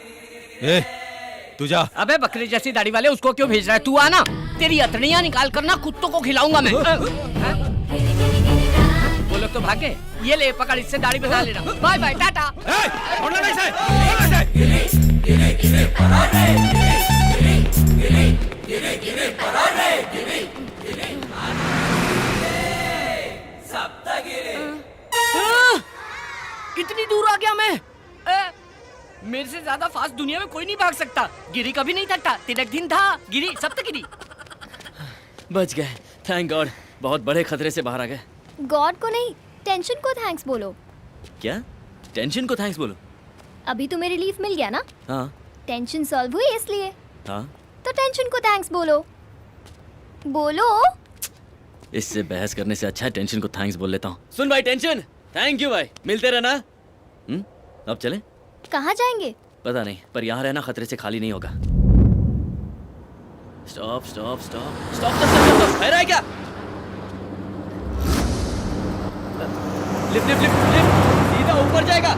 तू जा। अबे बकरी जैसी दाढ़ी वाले, उसको क्यों भेज रहा है? तू आना, तेरी अतड़ियां निकाल कर ना कुत्तों को खिलाऊंगा मैं। वो लोग तो भागे। ये ले पकड़, इससे दाढ़ी बना लेना। बाय बाय, टाटा। इतनी दूर आ गया मैं। मेरे से ज्यादा फास्ट दुनिया में कोई नहीं भाग सकता। गिरी कभी नहीं थकता, तिलक दिन था, गिरी सप्तगिरी। बच गए, थैंक गॉड। बहुत बड़े खतरे से बाहर आ गए। गॉड को नहीं, टेंशन को थैंक्स बोलो। क्या? टेंशन को थैंक्स बोलो? अभी तुम्हें रिलीफ मिल गया ना? हाँ। टेंशन सॉल्व हुई इसलिए। हाँ। तो टेंशन को थैंक्स बोलो। बोलो। इससे बहस करने से अच्छा है टेंशन को थैंक्स बोल लेता हूँ। सुन भाई टेंशन, थैंक यू भाई, मिलते रहना। अब चले? कहाँ जाएंगे? पता नहीं, पर यहाँ रहना खतरे से खाली नहीं होगा। Stop stop stop stop stop. खैर है क्या? लिफ्ट लिफ्ट लिफ्ट लिफ्ट, सीधा ऊपर जाएगा।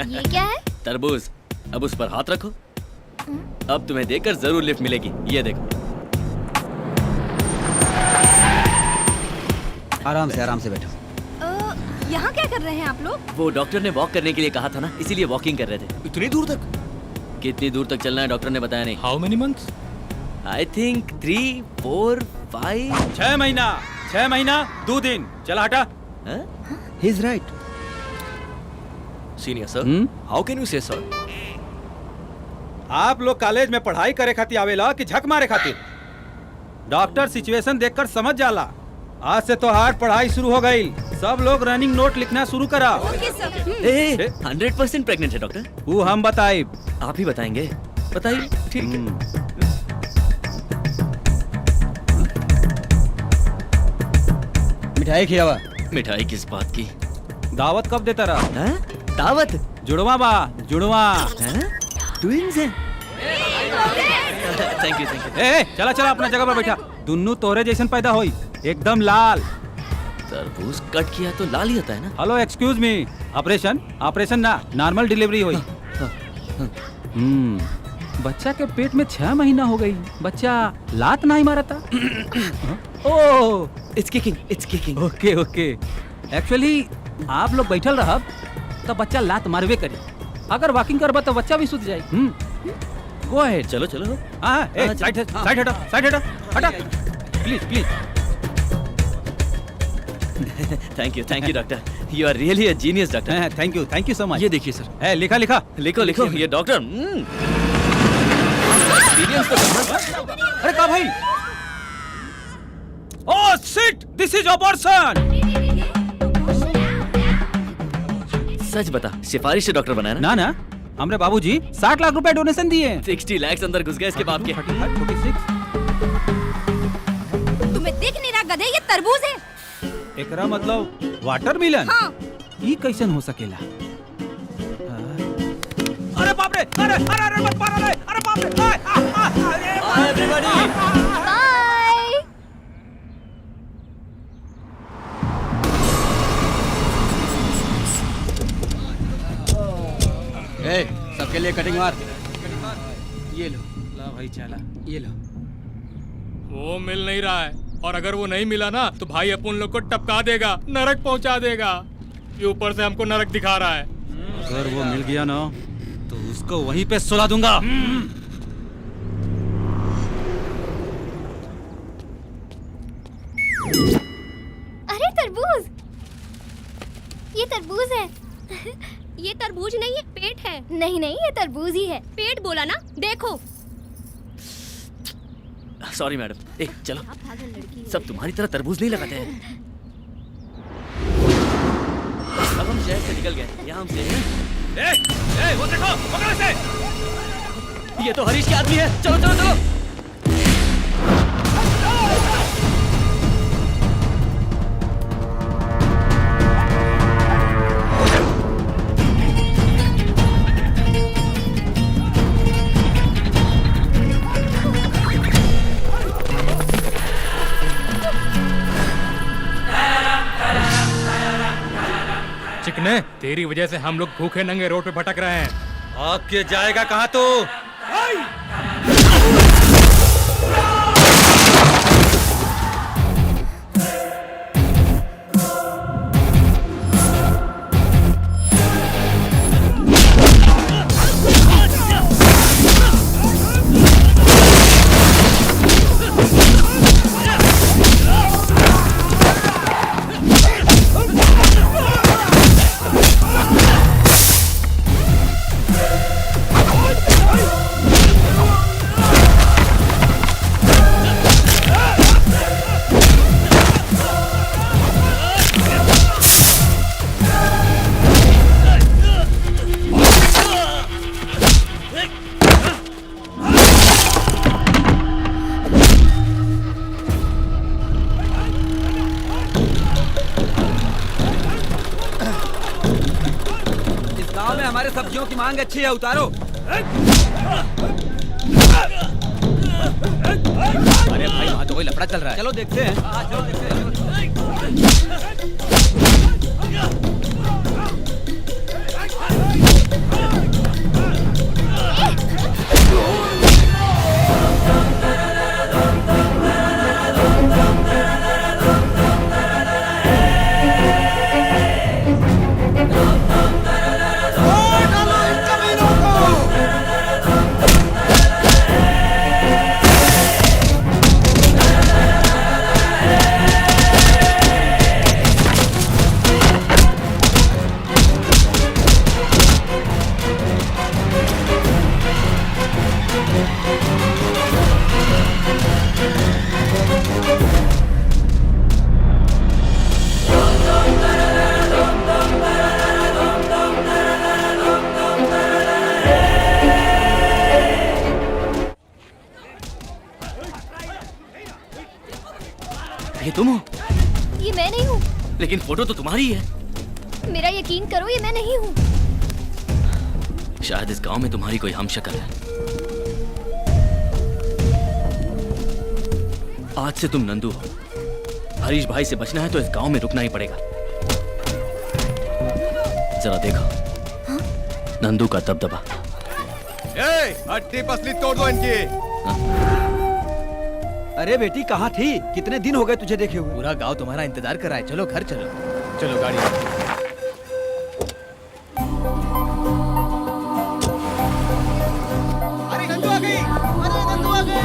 ये क्या है? तरबूज। अब उस पर हाथ रखो। अब तुम्हें देखकर जरूर लिफ्ट मिलेगी। ये देखो। आराम से बैठो। यहाँ क्या कर रहे हैं आप लोग? वो डॉक्टर ने वॉक करने के लिए कहा था ना, इसीलिए वॉकिंग कर रहे थे। इतनी दूर तक? कितनी दूर तक चलना है डॉक्टर ने बताया नहीं। How many months? I think 3, 4, 5। 6 महीना 2 दिन। चला हटा। He is right. Senior sir, how can you से सर? आप लोग कॉलेज में पढ़ाई करे खातिर आवेला कि झक मारे खातिर? डॉक्टर सिचुएशन देखकर समझ जाला। आज से तो हार्ड पढ़ाई शुरू हो गई। सब लोग रनिंग नोट लिखना शुरू करा। 100% प्रेग्नेंट है डॉक्टर। वो हम बताए? आप ही बताएंगे? बताइए। ठीक है। मिठाई खिलावा। मिठाई किस बात की? दावत कब देता रहा? दावत? जुड़वा बा, जुड़वा। ट्विंस हैं। Thank you. चला अपना जगह पर बैठा। दुन्नू तोरे जैसन पैदा होई, एकदम लाल। तरबूज कट किया तो लाल ही होता है ना? हेलो एक्सक्यूज मी, ऑपरेशन ना, नॉर्मल डिलीवरी हुई। बच्चा के पेट में 6 महीना हो गई, बच्चा लात नहीं मारा था। Oh, it's kicking. Okay okay. Actually आप लोग बैठल रहब तो बच्चा लात मारवे करी, अगर वॉकिंग करबा तो बच्चा भी सुध जाई। Go ahead. चलो चलो। हाँ, साइड हटा please. Thank you doctor, you are really a genius doctor. Thank you so much. ये देखिए सर। लिखा लिखो ये डॉक्टर। एक्सपीरियंस तो कमाल। अरे का भाई? Oh shit, this is abortion. सच बता, सिफारिश से डॉक्टर बनाया ना? हमरे बाबूजी 60 लाख रुपए डोनेशन दिए। 60 लाख अंदर घुस गए इसके बाप के। 46। तुम्हें दिख नहीं रहा गधे, ये तरबूज है। एकरा मतलब वाटरमेलन? हाँ। ये कैसन हो सकेला? अरे बाप रे, अरे मत मारो रे, अरे बाप रे। Bye everybody. बाय। सबके लिए कटिंग मार। ये लो, ला भाई चला, ये लो। वो मिल नहीं रहा है, और अगर वो नहीं मिला ना तो भाई अपन लोग को टपका देगा, नरक पहुंचा देगा। ये ऊपर से हमको नरक दिखा रहा है। अगर वो मिल गया ना तो उसको वहीं पे सुला दूंगा। अरे तरबूज, ये तरबूज है। ये तरबूज नहीं है, पेट है। नहीं, ये तरबूज ही है। पेट बोला ना, देखो। Sorry madam. चलो, सब तुम्हारी तरह तरबूज नहीं लगाते हैं। अब हम शहर से निकल गए, यहाँ हमसे वो देखो, पकड़ो इसे। ये तो हरीश के आदमी है। चलो। चिकने, तेरी वजह से हम लोग भूखे नंगे रोड पे भटक रहे हैं। आगे जाएगा कहाँ तू? हमारे सब्जियों की मांग अच्छी है, उतारो। अरे भाई, वहाँ तो कोई लफड़ा चल रहा है। चलो देखते हैं। चलो देखते हैं। ये तुम हो? ये मैं नहीं हूँ। लेकिन फोटो तो तुम्हारी है। मेरा यकीन करो, ये मैं नहीं हूँ। शायद इस गांव में तुम्हारी कोई हमशक्ल है। आज से तुम नंदू हो। हरीश भाई से बचना है तो इस गांव में रुकना ही पड़ेगा। जरा देखो, नंदू का दबदबा। हड्डी पसली तोड़ दो इनकी। अरे बेटी कहाँ थी? कितने दिन हो गए तुझे देखे हुए? पूरा गांव तुम्हारा इंतजार कर रहा है। चलो घर चलो। चलो गाड़ी। अरे नंदू आ गई, अरे नंदू आ गई।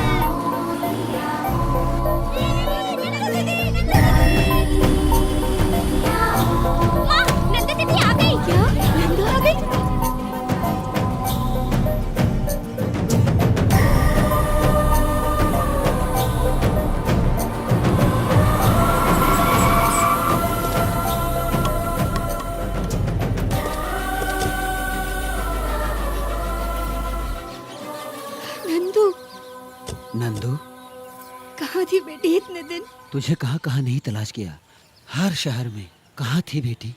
नंदू दीदी आ गई। क्या? नंदू आ गई? नंदू नंदू, कहाँ थी बेटी इतने दिन? तुझे कहाँ कहाँ नहीं तलाश किया, हर शहर में। कहाँ थी बेटी?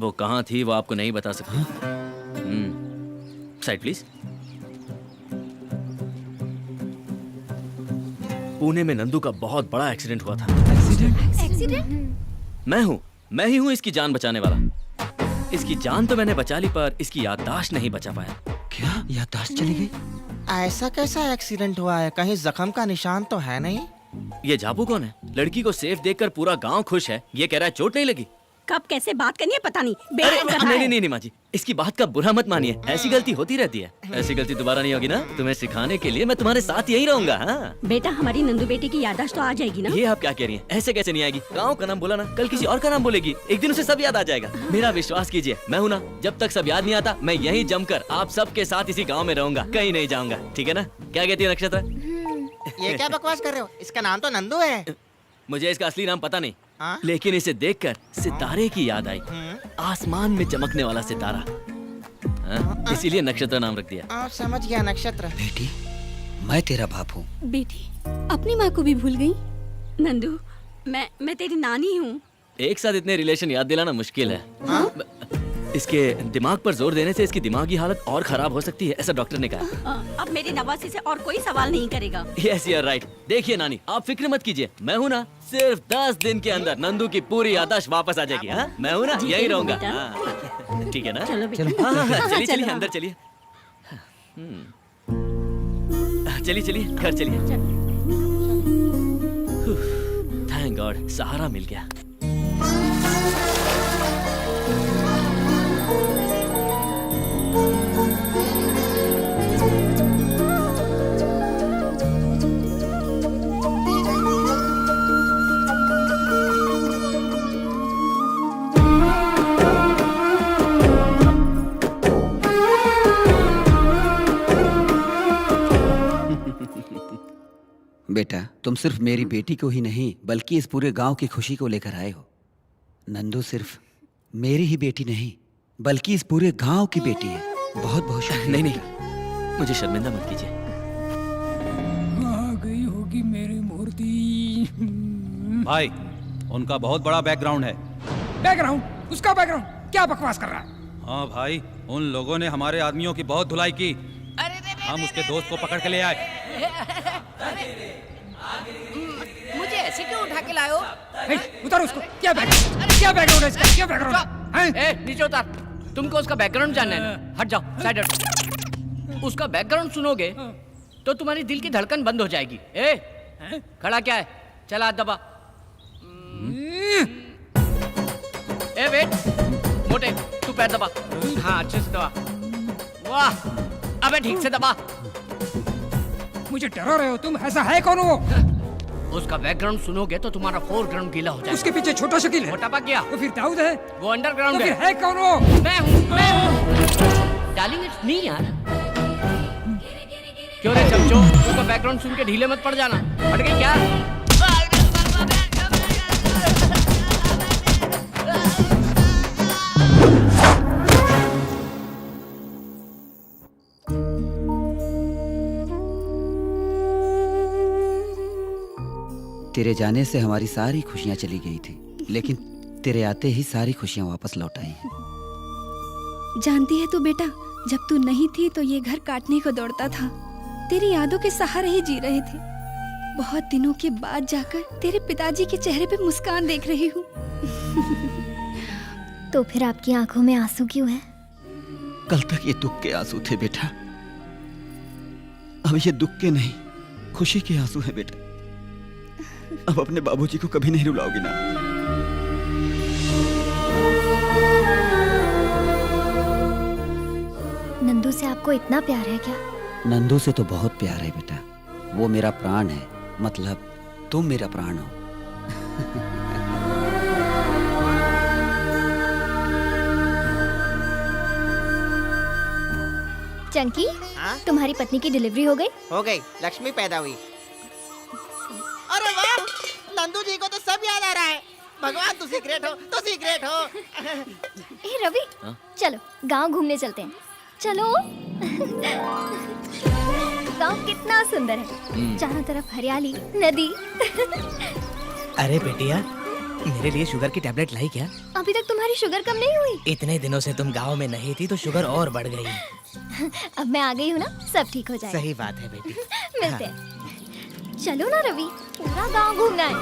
वो कहाँ थी वो आपको नहीं बता सकती। Side please. पुणे में नंदू का बहुत बड़ा एक्सीडेंट हुआ था। एक्सीडेंट? मैं ही हूँ इसकी जान बचाने वाला। इसकी जान तो मैंने बचा ली पर इसकी याददाश्त नहीं बचा पाया। क्या याददाश्त चली गई? ऐसा कैसा एक्सीडेंट हुआ है? कहीं जख्म का निशान तो है नहीं? ये जाबू कौन है? लड़की को सेफ देखकर पूरा गांव खुश है। ये कह रहा है चोट नहीं लगी। कब कैसे बात करनी है पता नहीं। नहीं माँ जी, इसकी बात का बुरा मत मानिए। ऐसी गलती होती रहती है। ऐसी गलती दोबारा नहीं होगी ना? तुम्हें सिखाने के लिए मैं तुम्हारे साथ यहीं रहूंगा। हाँ? बेटा हमारी नंदू बेटी की याददाश्त तो आ जाएगी ना? ये आप क्या कह रही हैं? ऐसे कैसे नहीं आएगी? गांव का नाम बोला ना, कल किसी और का नाम बोलेगी, एक दिन उसे सब याद आ जाएगा। मेरा विश्वास कीजिए, मैं हूँ ना। जब तक सब याद नहीं आता मैं यहीं जमकर आप सबके साथ इसी गाँव में रहूंगा, कहीं नहीं जाऊंगा। ठीक है ना? क्या कहती है नक्षत्र? ये क्या बकवास कर रहे हो? इसका नाम तो नंदू है। मुझे इसका असली नाम पता नहीं, लेकिन इसे देखकर सितारे की याद आई। आसमान में चमकने वाला सितारा, इसीलिए नक्षत्र नाम रख दिया। समझ गया नक्षत्र। बेटी, मैं तेरा बाप हूँ। बेटी अपनी माँ को भी भूल गई? नंदू, मैं तेरी नानी हूँ। एक साथ इतने रिलेशन याद दिलाना मुश्किल है। इसके दिमाग पर जोर देने से इसकी दिमागी हालत और खराब हो सकती है, ऐसा डॉक्टर ने कहा। अब मेरी नवासी से और कोई सवाल नहीं करेगा। Yes you are right. देखिए नानी, आप फिक्र मत कीजिए, मैं हूँ ना। सिर्फ 10 दिन के अंदर नंदू की पूरी याददाश्त वापस आ जाएगी। हाँ, मैं हूँ ना, यही रहूंगा। ठीक है ना? चलिए चलिए अंदर चलिए। चलिए चलिए घर चलिए। थैंक गॉड, सहारा मिल गया। बेटा, तुम सिर्फ मेरी बेटी को ही नहीं बल्कि इस पूरे गांव की खुशी को लेकर आए हो। नंदू सिर्फ मेरी ही बेटी नहीं बल्कि इस पूरे गांव की बेटी है। बहुत बहुत शुक्रिया। नहीं, मुझे शर्मिंदा मत कीजिए। आ गई होगी मेरी मूर्ति। भाई, उनका बहुत बड़ा बैकग्राउंड है। बैकग्राउंड? उसका बैकग्राउंड? क्या बकवास कर रहा है? हाँ भाई, उन लोगों ने हमारे आदमियों की बहुत धुलाई की। हम उसके दोस्त को पकड़ के ले आए। मुझे ऐसे क्यों उठा के लाए हो? उतारो उसको। क्या बैकग्राउंड है इसका? क्या बैकग्राउंड है? ए, नीचे उतार। तुमको उसका बैकग्राउंड जानना है ना? हट जाओ, साइड हट। उसका बैकग्राउंड सुनोगे तो तुम्हारी दिल की धड़कन बंद हो जाएगी। खड़ा क्या है? चला हाथ दबा। वेट, मोटे तू पैर दबा। हाँ, अच्छे से दबा। वाह, अबे ठीक से दबा। मुझे डरा रहे हो तुम? ऐसा है कौन वो? उसका बैकग्राउंड सुनोगे तो तुम्हारा फोरग्राउंड गीला हो जाएगा। उसके पीछे छोटा शकील है। मोटा पा गया। तो फिर दाऊद है? वो अंडरग्राउंड तो है। फिर है कौन वो? मैं हूँ। डार्लिंग, इट्स मी यार। क्यों रे चमचो, उसका बैकग्राउंड सुन के ढीले मत पड़ जाना। हट गई क्या? तेरे जाने से हमारी सारी खुशियां चली गई थी, लेकिन तेरे आते ही सारी खुशियां वापस लौट आई हैं। जानती है तू बेटा, जब तू नहीं थी तो ये घर काटने को दौड़ता था। तेरी यादों के सहारे ही जी रहे थे। बहुत दिनों के बाद जाकर तेरे पिताजी के चेहरे पे मुस्कान देख रही हूँ। तो फिर आपकी आंखों में आंसू क्यों है? कल तक ये दुख के आंसू थे बेटा, अब ये दुख के नहीं, खुशी के आंसू हैं बेटा। अब अपने बाबूजी को कभी नहीं रुलाओगी ना? नंदू से आपको इतना प्यार है क्या? नंदू से तो बहुत प्यार है बेटा। वो मेरा प्राण है, मतलब तुम मेरा प्राण हो। चंकी, तुम्हारी पत्नी की डिलीवरी हो गई? हो गई, लक्ष्मी पैदा हुई। अरे वाह, नंदू जी को तो सब याद आ रहा है। भगवान तू सीक्रेट हो, तू सीक्रेट हो। ए रवि, चलो गांव घूमने चलते हैं। चलो। गांव कितना सुंदर है, चारों तरफ हरियाली, नदी। अरे बेटिया, मेरे लिए शुगर की टैबलेट लाई क्या? अभी तक तुम्हारी शुगर कम नहीं हुई? इतने दिनों से तुम गांव में नहीं थी तो शुगर और बढ़ गई। अब मैं आ गई हूँ ना, सब ठीक हो जाएगा। सही बात है बेटी। मिलते हैं। चलो ना रवि, पूरा गांव घूमना है।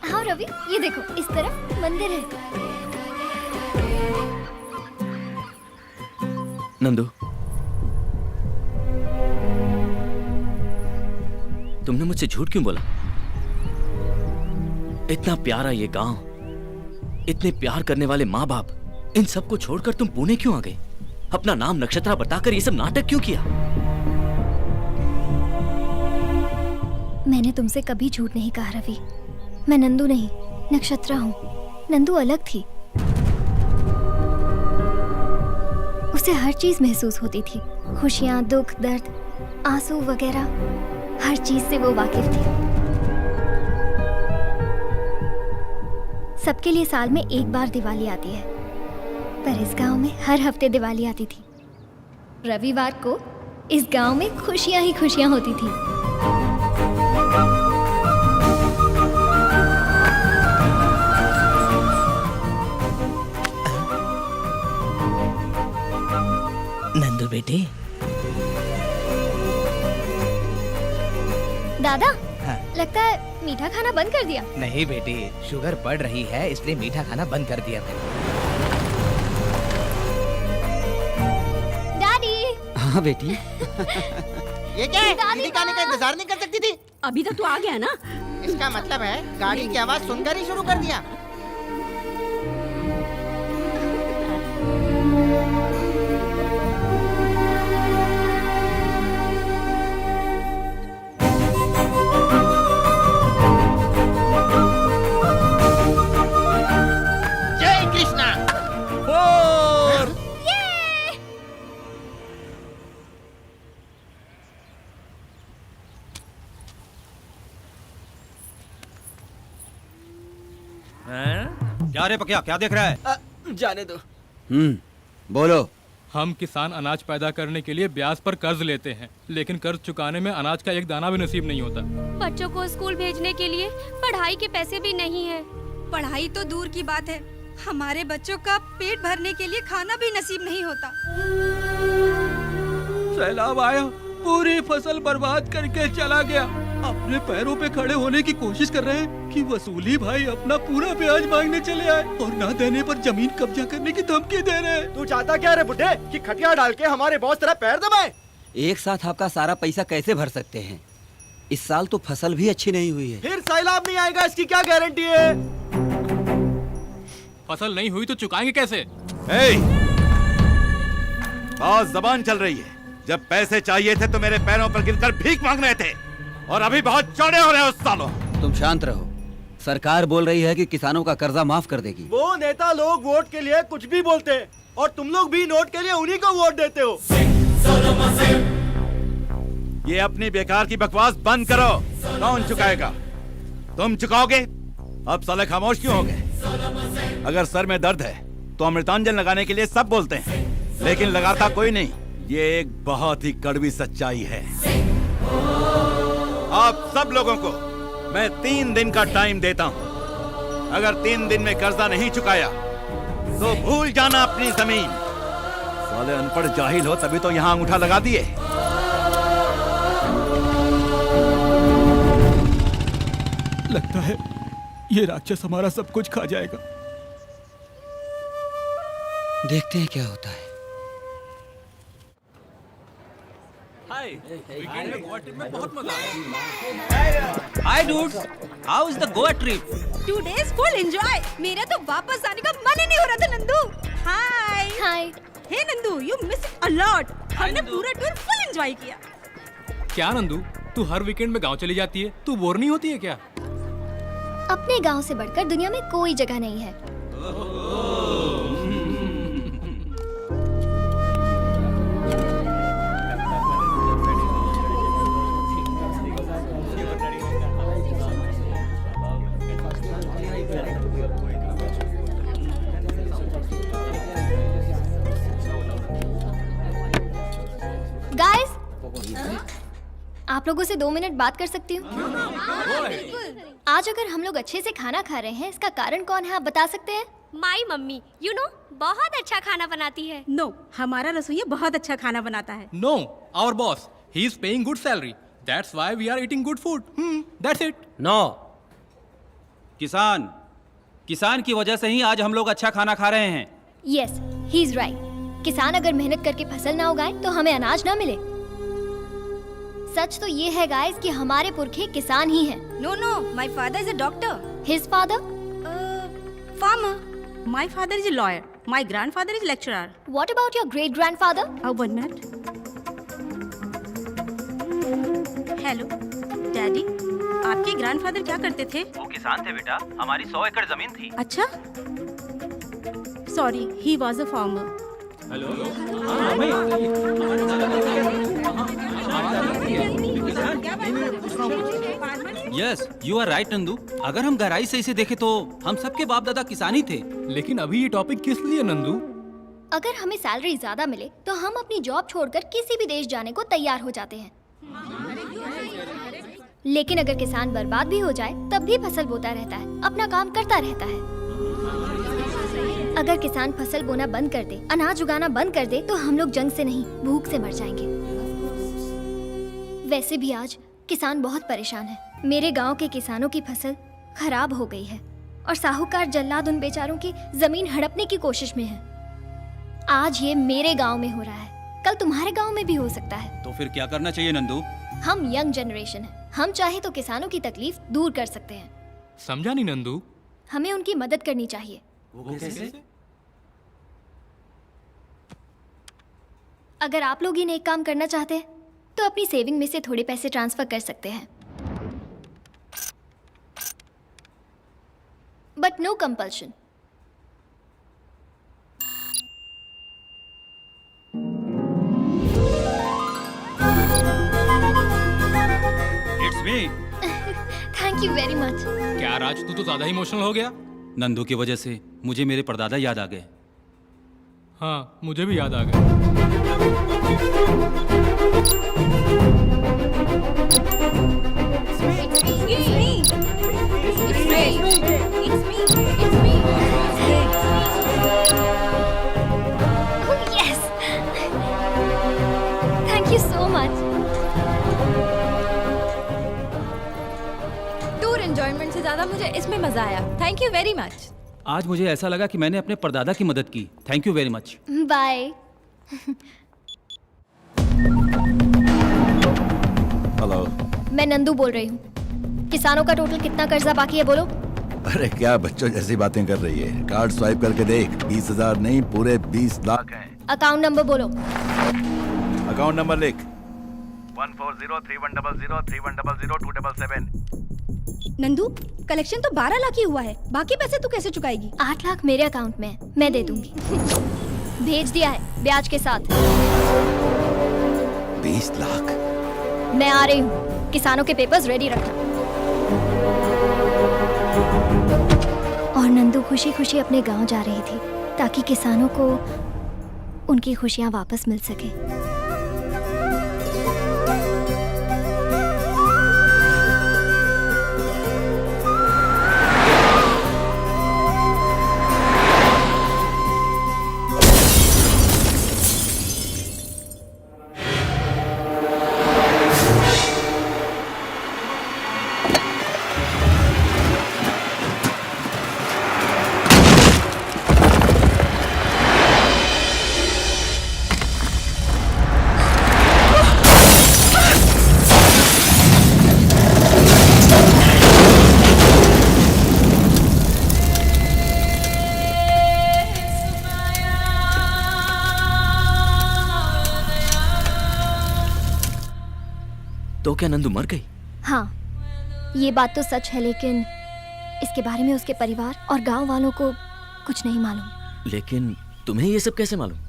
हाँ रवि, ये देखो, इस तरफ मंदिर है। नंदू, तुमने मुझसे झूठ क्यों बोला? इतना प्यारा ये गांव, इतने प्यार करने वाले माँ बाप, इन सब को छोड़कर तुम पुणे क्यों आ गई? अपना नाम नक्षत्रा बताकर ये सब नाटक क्यों किया? मैंने तुमसे कभी झूठ नहीं कहा रवि। मैं नंदू नहीं, नक्षत्रा हूँ। नंदू अलग थी, उसे हर चीज महसूस होती थी। खुशियाँ, दुख, दर्द, आंसू वगैरह, हर चीज से वो वाकिफ थी। सबके लिए साल में एक बार दिवाली आती है, पर इस गांव में हर हफ्ते दिवाली आती थी। रविवार को इस गांव में खुशियां ही खुशियां होती थी। नंदू बेटे। दादा, लगता है मीठा खाना बंद कर दिया। नहीं बेटी, शुगर बढ़ रही है इसलिए मीठा खाना बंद कर दिया मैंने। डैडी। हाँ बेटी। ये क्या है? दीदी का आने का इंतजार नहीं कर सकती थी? अभी तक तो आ गया ना। इसका मतलब है गाड़ी की आवाज सुनकर ही शुरू कर दिया। जय कृष्णा। क्या रे पकिया, क्या देख रहा है? जाने दो। बोलो। हम किसान अनाज पैदा करने के लिए ब्याज पर कर्ज लेते हैं, लेकिन कर्ज चुकाने में अनाज का एक दाना भी नसीब नहीं होता। बच्चों को स्कूल भेजने के लिए पढ़ाई के पैसे भी नहीं है। पढ़ाई तो दूर की बात है, हमारे बच्चों का पेट भरने के लिए खाना भी नसीब नहीं होता। सैलाब आया, पूरी फसल बर्बाद करके चला गया। अपने पैरों पे खड़े होने की कोशिश कर रहे हैं कि वसूली भाई अपना पूरा ब्याज मांगने चले आए और ना देने पर जमीन कब्जा करने की धमकी दे रहे हैं। तू चाहता क्या रे बुड्ढे, कि खटिया डाल के हमारे बॉस तेरा पैर दबाए? एक साथ आपका सारा पैसा कैसे भर सकते हैं? इस साल तो फसल भी अच्छी नहीं हुई है। फिर सैलाब नहीं आएगा, इसकी क्या गारंटी है? फसल नहीं हुई तो चुकाएंगे कैसे? बहुत जबान चल रही है। जब पैसे चाहिए थे तो मेरे पैरों पर गिरकर भीख मांग रहे थे, और अभी बहुत चौड़े हो रहे हो सालों। तुम शांत रहो। सरकार बोल रही है कि किसानों का कर्जा माफ कर देगी। वो नेता लोग वोट के लिए कुछ भी बोलते हैं, और तुम लोग भी नोट के लिए उन्हीं को वोट देते हो। ये अपनी बेकार की बकवास बंद करो। कौन चुकाएगा? तुम चुकाओगे? अब साले खामोश क्यों हो गए? अगर सर में दर्द है तो अमृतांजन लगाने के लिए सब बोलते हैं, लेकिन लगाता कोई नहीं। ये एक बहुत ही कड़वी सच्चाई है। आप सब लोगों को मैं 3 दिन का टाइम देता हूं। अगर 3 दिन में कर्जा नहीं चुकाया तो भूल जाना अपनी जमीन। साले अनपढ़ जाहिल हो तभी तो यहां अंगूठा लगा दिए। लगता है ये राक्षस हमारा सब कुछ खा जाएगा। देखते हैं क्या होता है। हाय वीकेंड में गोवा ट्रिप में बहुत मजा आया। Hi dudes, how is the Goa trip? 2 days full enjoy. मेरा तो वापस आने का मन ही नहीं हो रहा था Nandu. Hi hi. Hey Nandu, you miss a lot. हमने पूरा टूर फुल एंजॉय किया। क्या नंदू, तू हर वीकेंड में गांव चली जाती है, तू बोर नहीं होती है क्या? अपने गांव से बढ़कर दुनिया में कोई जगह नहीं है। गाइस, आप लोगों से 2 मिनट बात कर सकती हूँ? आज अगर हम लोग अच्छे से खाना खा रहे हैं, इसका कारण कौन है, आप बता सकते हैं? माई मम्मी, यू नो, बहुत अच्छा खाना बनाती है। नो, हमारा रसोइया बहुत अच्छा खाना बनाता है। No, our boss, he is paying good salary, that's why we are eating good food. That's it. No, किसान की वजह से ही आज हम लोग अच्छा खाना खा रहे हैं। Yes, he is right. किसान अगर मेहनत करके फसल ना उगाए तो हमें अनाज ना मिले। सच तो ये है गाइस कि हमारे पुरखे किसान ही हैं। No no, my father is a doctor. His father? Farmer. My father is a lawyer. My grandfather is lecturer. What about your great grandfather? 1 minute. Hello daddy, आपके ग्रैंडफादर क्या करते थे? वो किसान थे बेटा, हमारी 100 एकड़ जमीन थी। अच्छा, sorry, he was a farmer. Hello, yes, you are right Nandu. अगर हम गहराई से इसे देखें तो हम सबके बाप दादा किसान ही थे। लेकिन अभी ये टॉपिक किस लिए नंदू? अगर हमें सैलरी ज्यादा मिले तो हम अपनी जॉब छोड़कर किसी भी देश जाने को तैयार हो जाते हैं। लेकिन अगर किसान बर्बाद भी हो जाए तब भी फसल बोता रहता है, अपना काम करता रहता है। अगर किसान फसल बोना बंद कर दे, अनाज उगाना बंद कर दे, तो हम लोग जंग से नहीं, भूख से मर जाएंगे। वैसे भी आज किसान बहुत परेशान है। मेरे गांव के किसानों की फसल खराब हो गई है और साहूकार जल्लाद उन बेचारों की जमीन हड़पने की कोशिश में है। आज ये मेरे गांव में हो रहा है, कल तुम्हारे गांव में भी हो सकता है। तो फिर क्या करना चाहिए नंदू? हम यंग जनरेशन है, हम चाहे तो किसानों की तकलीफ दूर कर सकते हैं। समझा नहीं नंदू? हमें उनकी मदद करनी चाहिए। वो कैसे? अगर आप लोग ही नेक काम करना चाहते हैं तो अपनी सेविंग में से थोड़े पैसे ट्रांसफर कर सकते हैं, but no compulsion. It's me. Thank you very much. क्या राज, तू तो ज्यादा इमोशनल हो गया। नंदू की वजह से मुझे मेरे परदादा याद आ गए। हाँ, मुझे भी याद आ गया। Thank you so much. Tour enjoyment से ज्यादा मुझे इसमें मजा आया। Thank you very much. आज मुझे ऐसा लगा कि मैंने अपने परदादा की मदद की। Thank you very much. Bye. Hello, मैं नंदू बोल रही हूँ। किसानों का टोटल कितना कर्जा बाकी है बोलो? अरे क्या बच्चों जैसी बातें कर रही है। कार्ड स्वाइप करके देख, 20,000 नहीं पूरे 20 लाख हैं। अकाउंट नंबर बोलो। अकाउंट नंबर लिख। 14031003100277। नंदू, कलेक्शन तो 12 लाख ही हुआ है, बाकी पैसे तू कैसे चुकाएगी? 8 लाख मेरे अकाउंट में है, मैं दे दूंगी। भेज दिया है ब्याज के साथ। 20 लाख। मैं आ रही हूँ, किसानों के पेपर्स रेडी रखना। और नंदू खुशी खुशी अपने गांव जा रही थी ताकि किसानों को उनकी खुशियाँ वापस मिल सके। तो क्या नंदू मर गई? हाँ, ये बात तो सच है, लेकिन इसके बारे में उसके परिवार और गांव वालों को कुछ नहीं मालूम। लेकिन तुम्हें ये सब कैसे मालूम?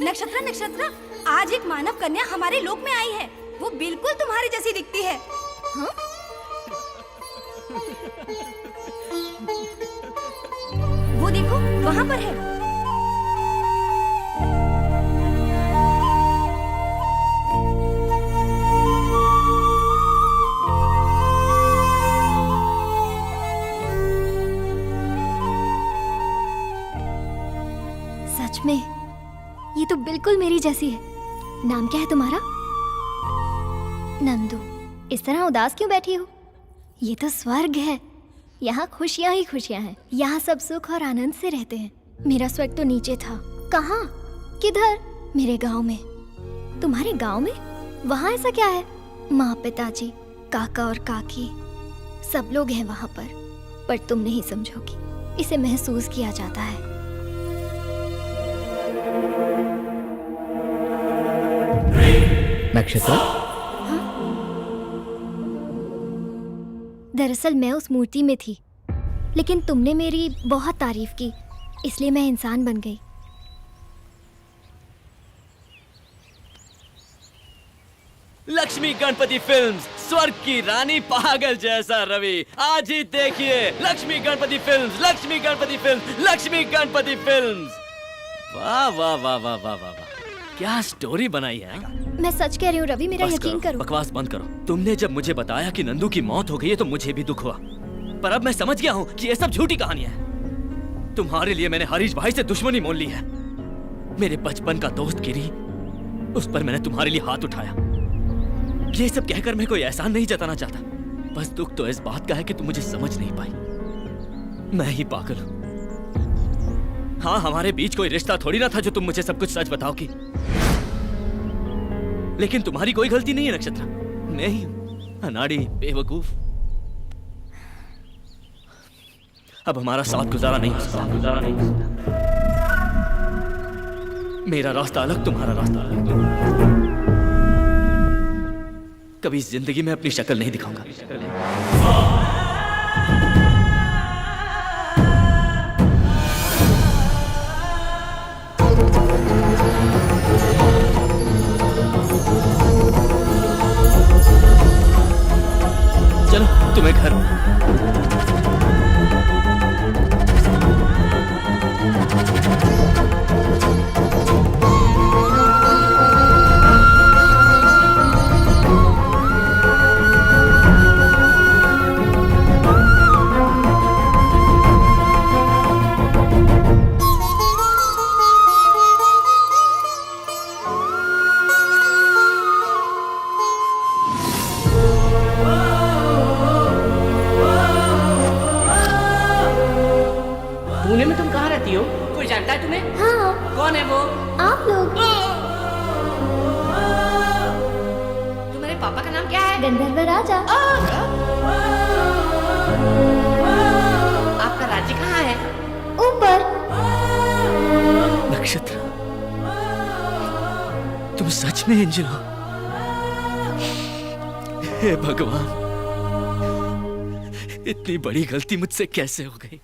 नक्षत्र नक्षत्र, आज एक मानव कन्या हमारे लोक में आई है। वो बिल्कुल तुम्हारी जैसी दिखती है। हाँ? वो देखो, वहाँ पर है। सच में ये तो बिल्कुल मेरी जैसी है। नाम क्या है तुम्हारा? नंदू। इस तरह उदास क्यों बैठी हो? ये तो स्वर्ग है। यहाँ खुशियाँ ही खुशियाँ हैं। यहाँ सब सुख और आनंद से रहते हैं। मेरा स्वर्ग तो नीचे था। कहाँ? किधर? मेरे गांव में। तुम्हारे गांव में? वहाँ ऐसा क्या है? माँ, पिताजी, काका और काकी सब लोग हैं वहाँ पर तुम नहीं समझोगी। इसे महसूस किया जाता है। नक्षत्र, दरअसल मैं उस मूर्ति में थी, लेकिन तुमने मेरी बहुत तारीफ की, इसलिए मैं इंसान बन गई। लक्ष्मी गणपति फिल्म्स, स्वर्ग की रानी पागल जैसा रवि। आज ही देखिए Lakshmi Ganpati films, Lakshmi Ganpati films, Lakshmi Ganpati films. वाह वाह वाह वाह वाह वाह वाह, क्या स्टोरी बनाई है। मैं सच कह रही हूँ रवि, मेरा यकीन करो। बकवास बंद करो। तुमने जब मुझे बताया कि नंदू की मौत हो गई है तो मुझे भी दुख हुआ, पर अब मैं समझ गया हूँ कि ये सब झूठी कहानियां हैं। तुम्हारे लिए मैंने हरीश भाई से दुश्मनी मोल ली है। मेरे बचपन का दोस्त गिरी, उस पर मैंने तुम्हारे लिए हाथ उठाया। ये सब कहकर मैं कोई एहसान नहीं जताना चाहता, बस दुख तो इस बात का है कि तुम मुझे समझ नहीं पाई। मैं ही पागल हूं। हाँ, हमारे बीच कोई रिश्ता थोड़ी ना था जो तुम मुझे सब कुछ सच बताओगी। लेकिन तुम्हारी कोई गलती नहीं है नक्षत्र, मैं ही हूं अनाड़ी, बेवकूफ। अब हमारा साथ गुजारा नहीं हो सकता। मेरा रास्ता अलग, तुम्हारा रास्ता अलग। कभी जिंदगी में अपनी शक्ल नहीं दिखाऊंगा। चलो तुम्हें घर। पुणे में तुम कहाँ रहती हो? कोई जानता है तुम्हें? हाँ। कौन है वो? आप लोग। तुम्हारे पापा का नाम क्या है? गंधर्व राजा। आपका राज्य कहाँ है? ऊपर। नक्षत्र, तुम सच में एंजल हो? हे भगवान, इतनी बड़ी गलती मुझसे कैसे हो गई।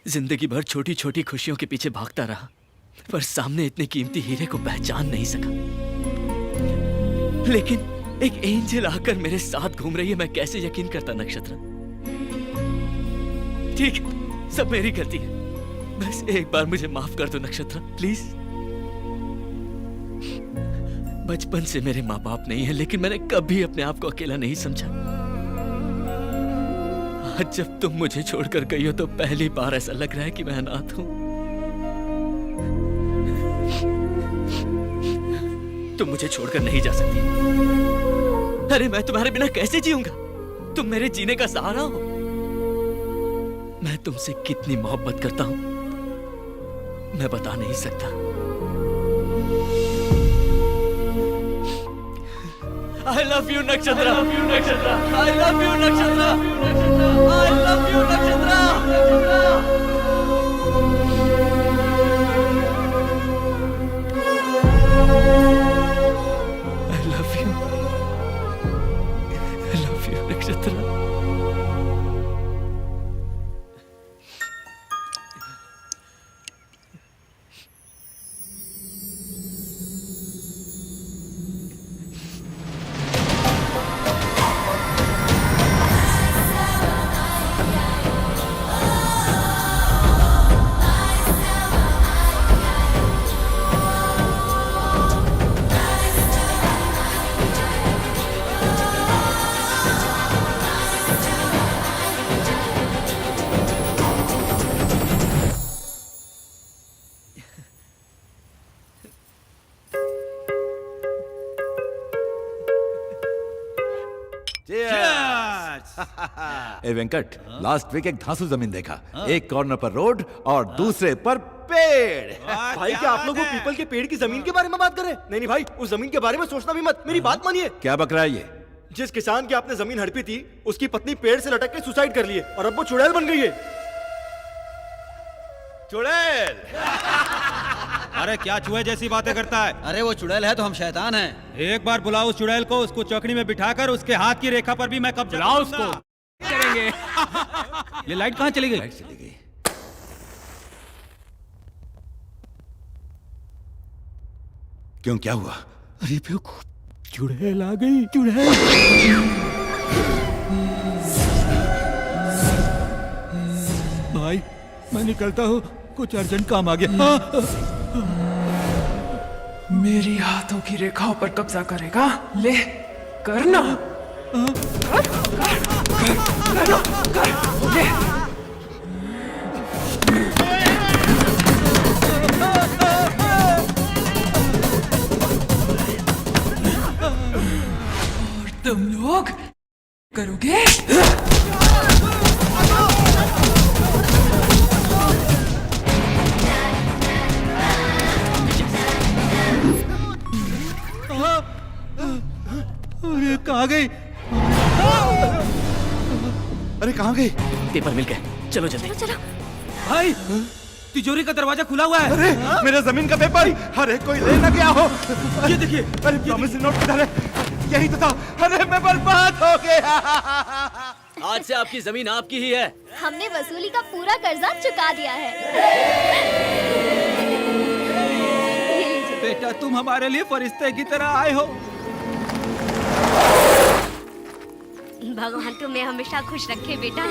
जिंदगी भर छोटी छोटी खुशियों के पीछे भागता रहा, पर सामने इतने कीमती हीरे को पहचान नहीं सका। लेकिन एक एंजल आकर मेरे साथ घूम रही है, मैं कैसे यकीन करता नक्षत्र। ठीक है, सब मेरी गलती है। बस एक बार मुझे माफ कर दो नक्षत्र, प्लीज। बचपन से मेरे माँ बाप नहीं है, लेकिन मैंने कभी अपने आप को अकेला नहीं समझा। आज जब तुम मुझे छोड़कर गई हो तो पहली बार ऐसा लग रहा है कि मैं अनाथ हूं। तुम मुझे छोड़कर नहीं जा सकती। अरे मैं तुम्हारे बिना कैसे जीऊंगा? तुम मेरे जीने का सहारा हो। मैं तुमसे कितनी मोहब्बत करता हूं मैं बता नहीं सकता। I love you Nakshatra. I love you Nakshatra. I love you Nakshatra. I love you Nakshatra. ए वेंकट, लास्ट वीक एक धांसू जमीन देखा। एक कॉर्नर पर रोड और दूसरे पर पेड़। भाई क्या आप लोग वो पीपल के पेड़ की जमीन के बारे में बात कर रहे हैं? नहीं भाई, उस जमीन के बारे में सोचना भी मत। मेरी बात मानिए। क्या बक रहा है ये? जिस किसान की आपने जमीन हड़पी थी, उसकी पत्नी पेड़ से लटक के सुसाइड कर लिए और अब वो चुड़ैल बन गई है। चुड़ैल? अरे क्या चूहे जैसी बातें करता है? अरे वो चुड़ैल है तो हम शैतान हैं। एक बार बुलाओ उस चुड़ैल को, उसको चौकड़ी में बिठाकर उसके हाथ की रेखा पर भी मैं कब्जा बुलाओ उसको। करेंगे। ये लाइट कहाँ चली गई? लाइट चली गई। क्यों, क्या हुआ? अरे बेवकूफ, चुड़ैल आ गई। चुड़ैल। भाई मैं निकलता हूँ, कुछ अर्जेंट काम आ गया। मेरी हाथों की रेखाओं पर कब्जा करेगा? ले करना। ले। और तुम लोग करोगे? अरे कहाँ गई? अरे कहाँ गई? पेपर मिल गए, चलो जल्दी। चलो। भाई तिजोरी का दरवाजा खुला हुआ है। अरे मेरा जमीन का पेपर! अरे कोई ले ना गया हो। ये देखिए। अरे प्रॉमिसरी नोट किधर है? यही तो था। अरे मैं बर्बाद हो गया। आज से आपकी जमीन आपकी ही है। हमने वसूली का पूरा कर्जा चुका दिया है। बेटा तुम हमारे लिए फरिश्ते की तरह आए हो। भगवान तुम्हें हमेशा खुश रखे बेटा।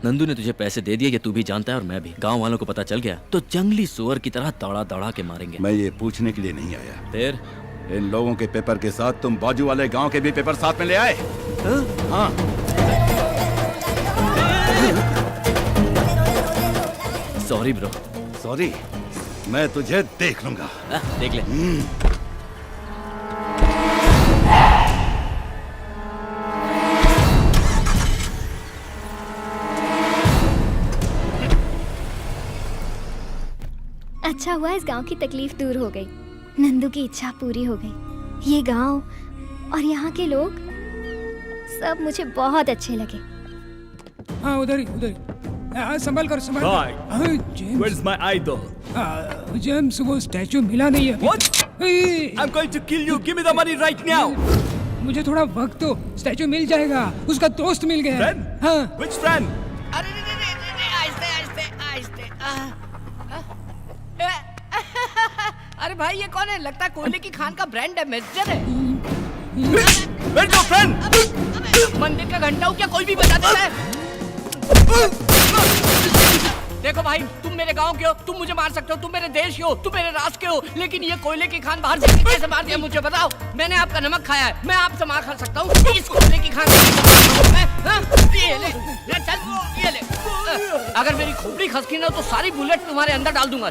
नंदू ने तुझे पैसे दे दिए, ये तू भी जानता है और मैं भी। गांव वालों को पता चल गया तो जंगली सुअर की तरह दौड़ा दौड़ा के मारेंगे। मैं ये पूछने के लिए नहीं आया। फिर इन लोगों के पेपर के साथ तुम बाजू वाले गांव के भी पेपर साथ में ले आए? हाँ। Sorry bro. सॉरी? मैं तुझे देख लूंगा। देख ले। अच्छा हुआ इस गांव की तकलीफ दूर हो गई। नंदू की इच्छा पूरी हो गई। ये गांव और यहाँ के लोग सब मुझे बहुत अच्छे लगे। हाँ उधर ही उधर ही। हाँ, संभाल कर संभाल कर। James, my idol? जेम्स वो स्टैचू मिला नहीं है। What? I'm going to kill you. Give me the money right now. मुझे थोड़ा वक्त दो, स्टैचू मिल जाएगा। उसका दोस्त मिल गया। Friend? हाँ। Which friend? अरे आहिस्ते। अरे भाई ये कौन है? लगता है कोयले की खान का ब्रांड एम्बेसडर है। Where's your friend? मंदिर का घंटा हो क्या कोई भी बजा देता है? देखो भाई, तुम मेरे गांव के हो, तुम मुझे मार सकते हो, तुम मेरे देश के हो, तुम मेरे राष्ट्र के हो, लेकिन ये कोयले की खान बाहर से कैसे मार दिया मुझे बताओ? मैंने आपका नमक खाया है, मैं आपसे मार खा सकता हूँ। इस कोयले की खान ये ले, चल, ये अगर मेरी खोपड़ी खसकी ना तो सारी बुलेट तुम्हारे अंदर डाल दूंगा।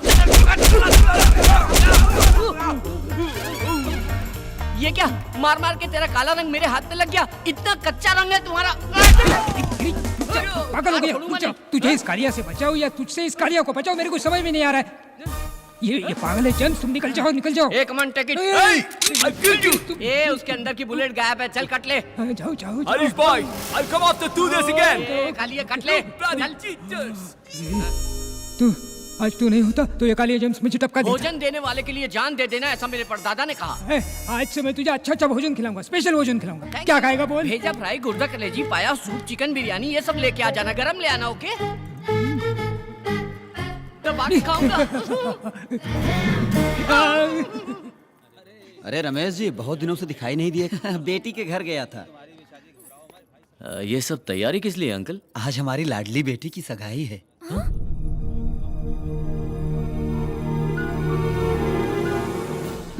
ये क्या मार मार के तेरा काला रंग मेरे हाथ में लग गया? इतना कच्चा रंग है तुम्हारा। पागल हो गया? तुझे इस कालिया से बचाओ या तुझसे इस कालिया को बचाओ, मेरे को समझ में नहीं आ रहा है। ये पागल है जेम्स, तुम निकल जाओ, निकल जाओ। एक मिनट, टेक इट। ए उसके अंदर की बुलेट गायब है, चल कट ले। जाओ जाओ। Harish boy, I'll come after do this again। Kaliya cut ले, चल। तू आज तू नहीं होता तो ये कालिया जेम्स मुझे टपका देता। भोजन देने वाले के लिए जान दे देना, ऐसा मेरे परदादा ने कहा। आज से मैं तुझे अच्छा अच्छा भोजन खिलाऊंगा, स्पेशल भोजन खिलाऊंगा। क्या खाएगा बोल? भेजा फ्राई, गुर्दा कलेजी, पाया, सूप, चिकन बिरयानी, ये सब लेके आ जाना, गरम ले आना। ओके तो बाकी खाऊंगा। अरे रमेश जी, बहुत दिनों से दिखाई नहीं दिए। बेटी के घर गया था। ये सब तैयारी किस लिए अंकल? आज हमारी लाडली बेटी की सगाई है।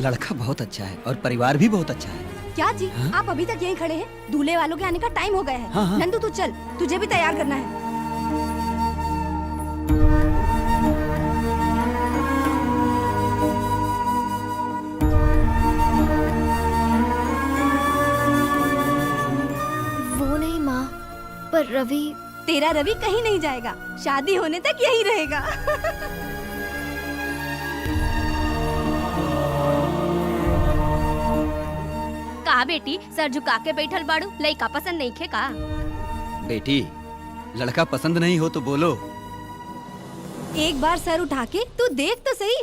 लड़का बहुत अच्छा है और परिवार भी बहुत अच्छा है। क्या जी? आप अभी तक यहीं खड़े हैं? दूल्हे वालों के आने का टाइम हो गया है। हाँ। नंदू तू चल, तुझे भी तैयार करना है। वो नहीं माँ, पर रवि। तेरा रवि कहीं नहीं जाएगा, शादी होने तक यहीं रहेगा। का बेटी सर झुका के बैठल बाड़ू, लइका पसंद नहीं खे का? बेटी, लड़का पसंद नहीं हो तो बोलो। एक बार सर उठा के तू देख तो सही।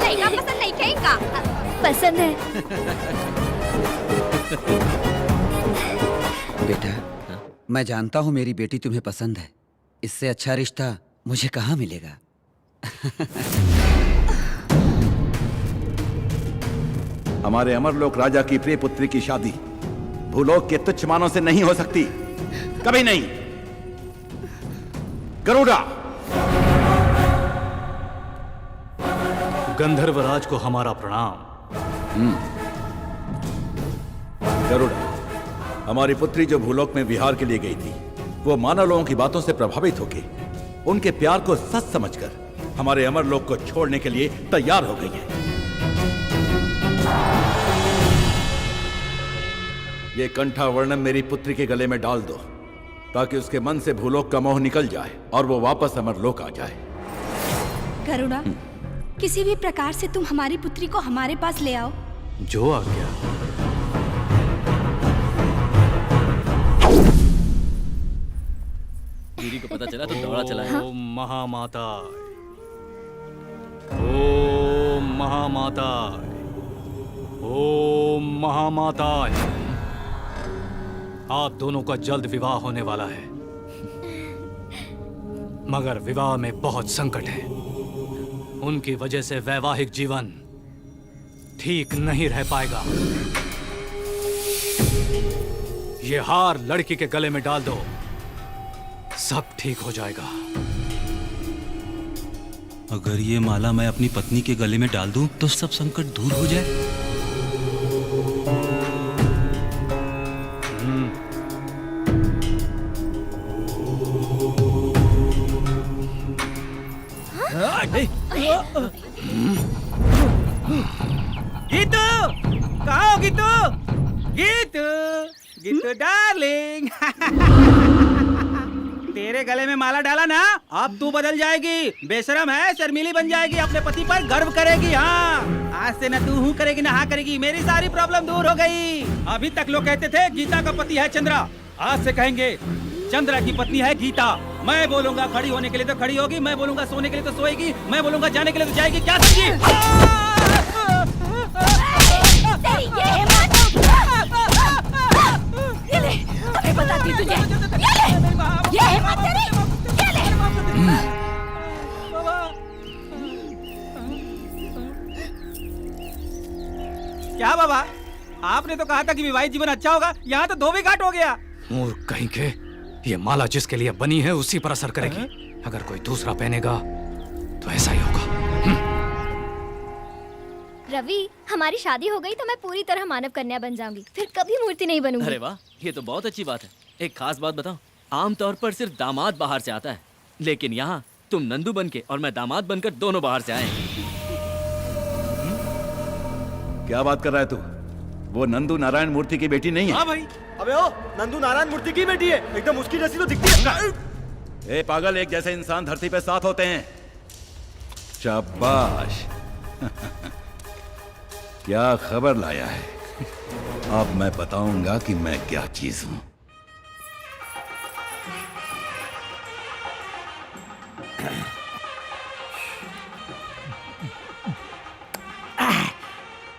लइका पसंद नहीं खे का? पसंद है। बेटा, मैं जानता हूँ मेरी बेटी तुम्हें पसंद है। इससे अच्छा रिश्ता मुझे कहाँ मिलेगा। हमारे अमरलोक राजा की प्रिय पुत्री की शादी भूलोक के तुच्छ मानों से नहीं हो सकती, कभी नहीं। गरुड़ा, गंधर्वराज को हमारा प्रणाम। गरुड़ा, हमारी पुत्री जो भूलोक में विहार के लिए गई थी, वो मानव लोगों की बातों से प्रभावित होकर उनके प्यार को सच समझकर हमारे अमरलोक को छोड़ने के लिए तैयार हो गई है। ये कंठा वर्णम मेरी पुत्री के गले में डाल दो, ताकि उसके मन से भूलोक का मोह निकल जाए और वो वापस अमरलोक आ जाए। गरुड़ा, किसी भी प्रकार से तुम हमारी पुत्री को हमारे पास ले आओ। जो आ गया। दीदी को पता चला तो दौड़ा चला है। ओम महामाता, ओम महामाता, ओम महामाता। आप दोनों का जल्द विवाह होने वाला है, मगर विवाह में बहुत संकट है। उनकी वजह से वैवाहिक जीवन ठीक नहीं रह पाएगा। ये हार लड़की के गले में डाल दो, सब ठीक हो जाएगा। अगर ये माला मैं अपनी पत्नी के गले में डाल दूं तो सब संकट दूर हो जाए। गीतू, कहाँ हो गीतू? गीतू, गीतू डार्लिंग। तेरे गले में माला डाला ना, अब तू बदल जाएगी। बेशरम है, शर्मीली बन जाएगी, अपने पति पर गर्व करेगी। हाँ, आज से न तू हूँ करेगी न हाँ करेगी। मेरी सारी प्रॉब्लम दूर हो गई। अभी तक लोग कहते थे गीता का पति है चंद्रा, आज से कहेंगे चंद्रा की पत्नी है गीता। मैं बोलूंगा खड़ी होने के लिए तो खड़ी होगी, मैं बोलूंगा सोने के लिए तो सोएगी, मैं बोलूंगा जाने के लिए तो जाएगी। क्या समझी? अबे बताती तुझे। ये हिम्मत तेरी। क्या बाबा, आपने तो कहा था कि विवाहित जीवन अच्छा होगा, यहाँ तो धोबी घाट हो गया। मूर्ख कहीं के, ये माला जिसके लिए बनी है उसी पर असर करेगी। अगर कोई दूसरा पहनेगा तो ऐसा ही होगा। रवि, हमारी शादी हो गई तो मैं पूरी तरह मानव कन्या बन जाऊंगी, फिर कभी मूर्ति नहीं बनूंगी। अरे वाह, ये तो बहुत अच्छी बात है। एक खास बात बताओ, आमतौर पर सिर्फ दामाद बाहर से आता है, लेकिन यहाँ तुम नंदू बनके और मैं दामाद बनकर दोनों बाहर से आए। क्या बात कर रहा है तू? वो नंदू नारायण मूर्ति की बेटी नहीं है? हाँ भाई। अबे ओ, नंदू नारायण मूर्ति की बेटी है, एकदम उसकी जैसी तो दिखती है। ए पागल, एक जैसे इंसान धरती पे साथ होते हैं। शाबाश। क्या खबर लाया है? अब मैं बताऊंगा कि मैं क्या चीज हूं।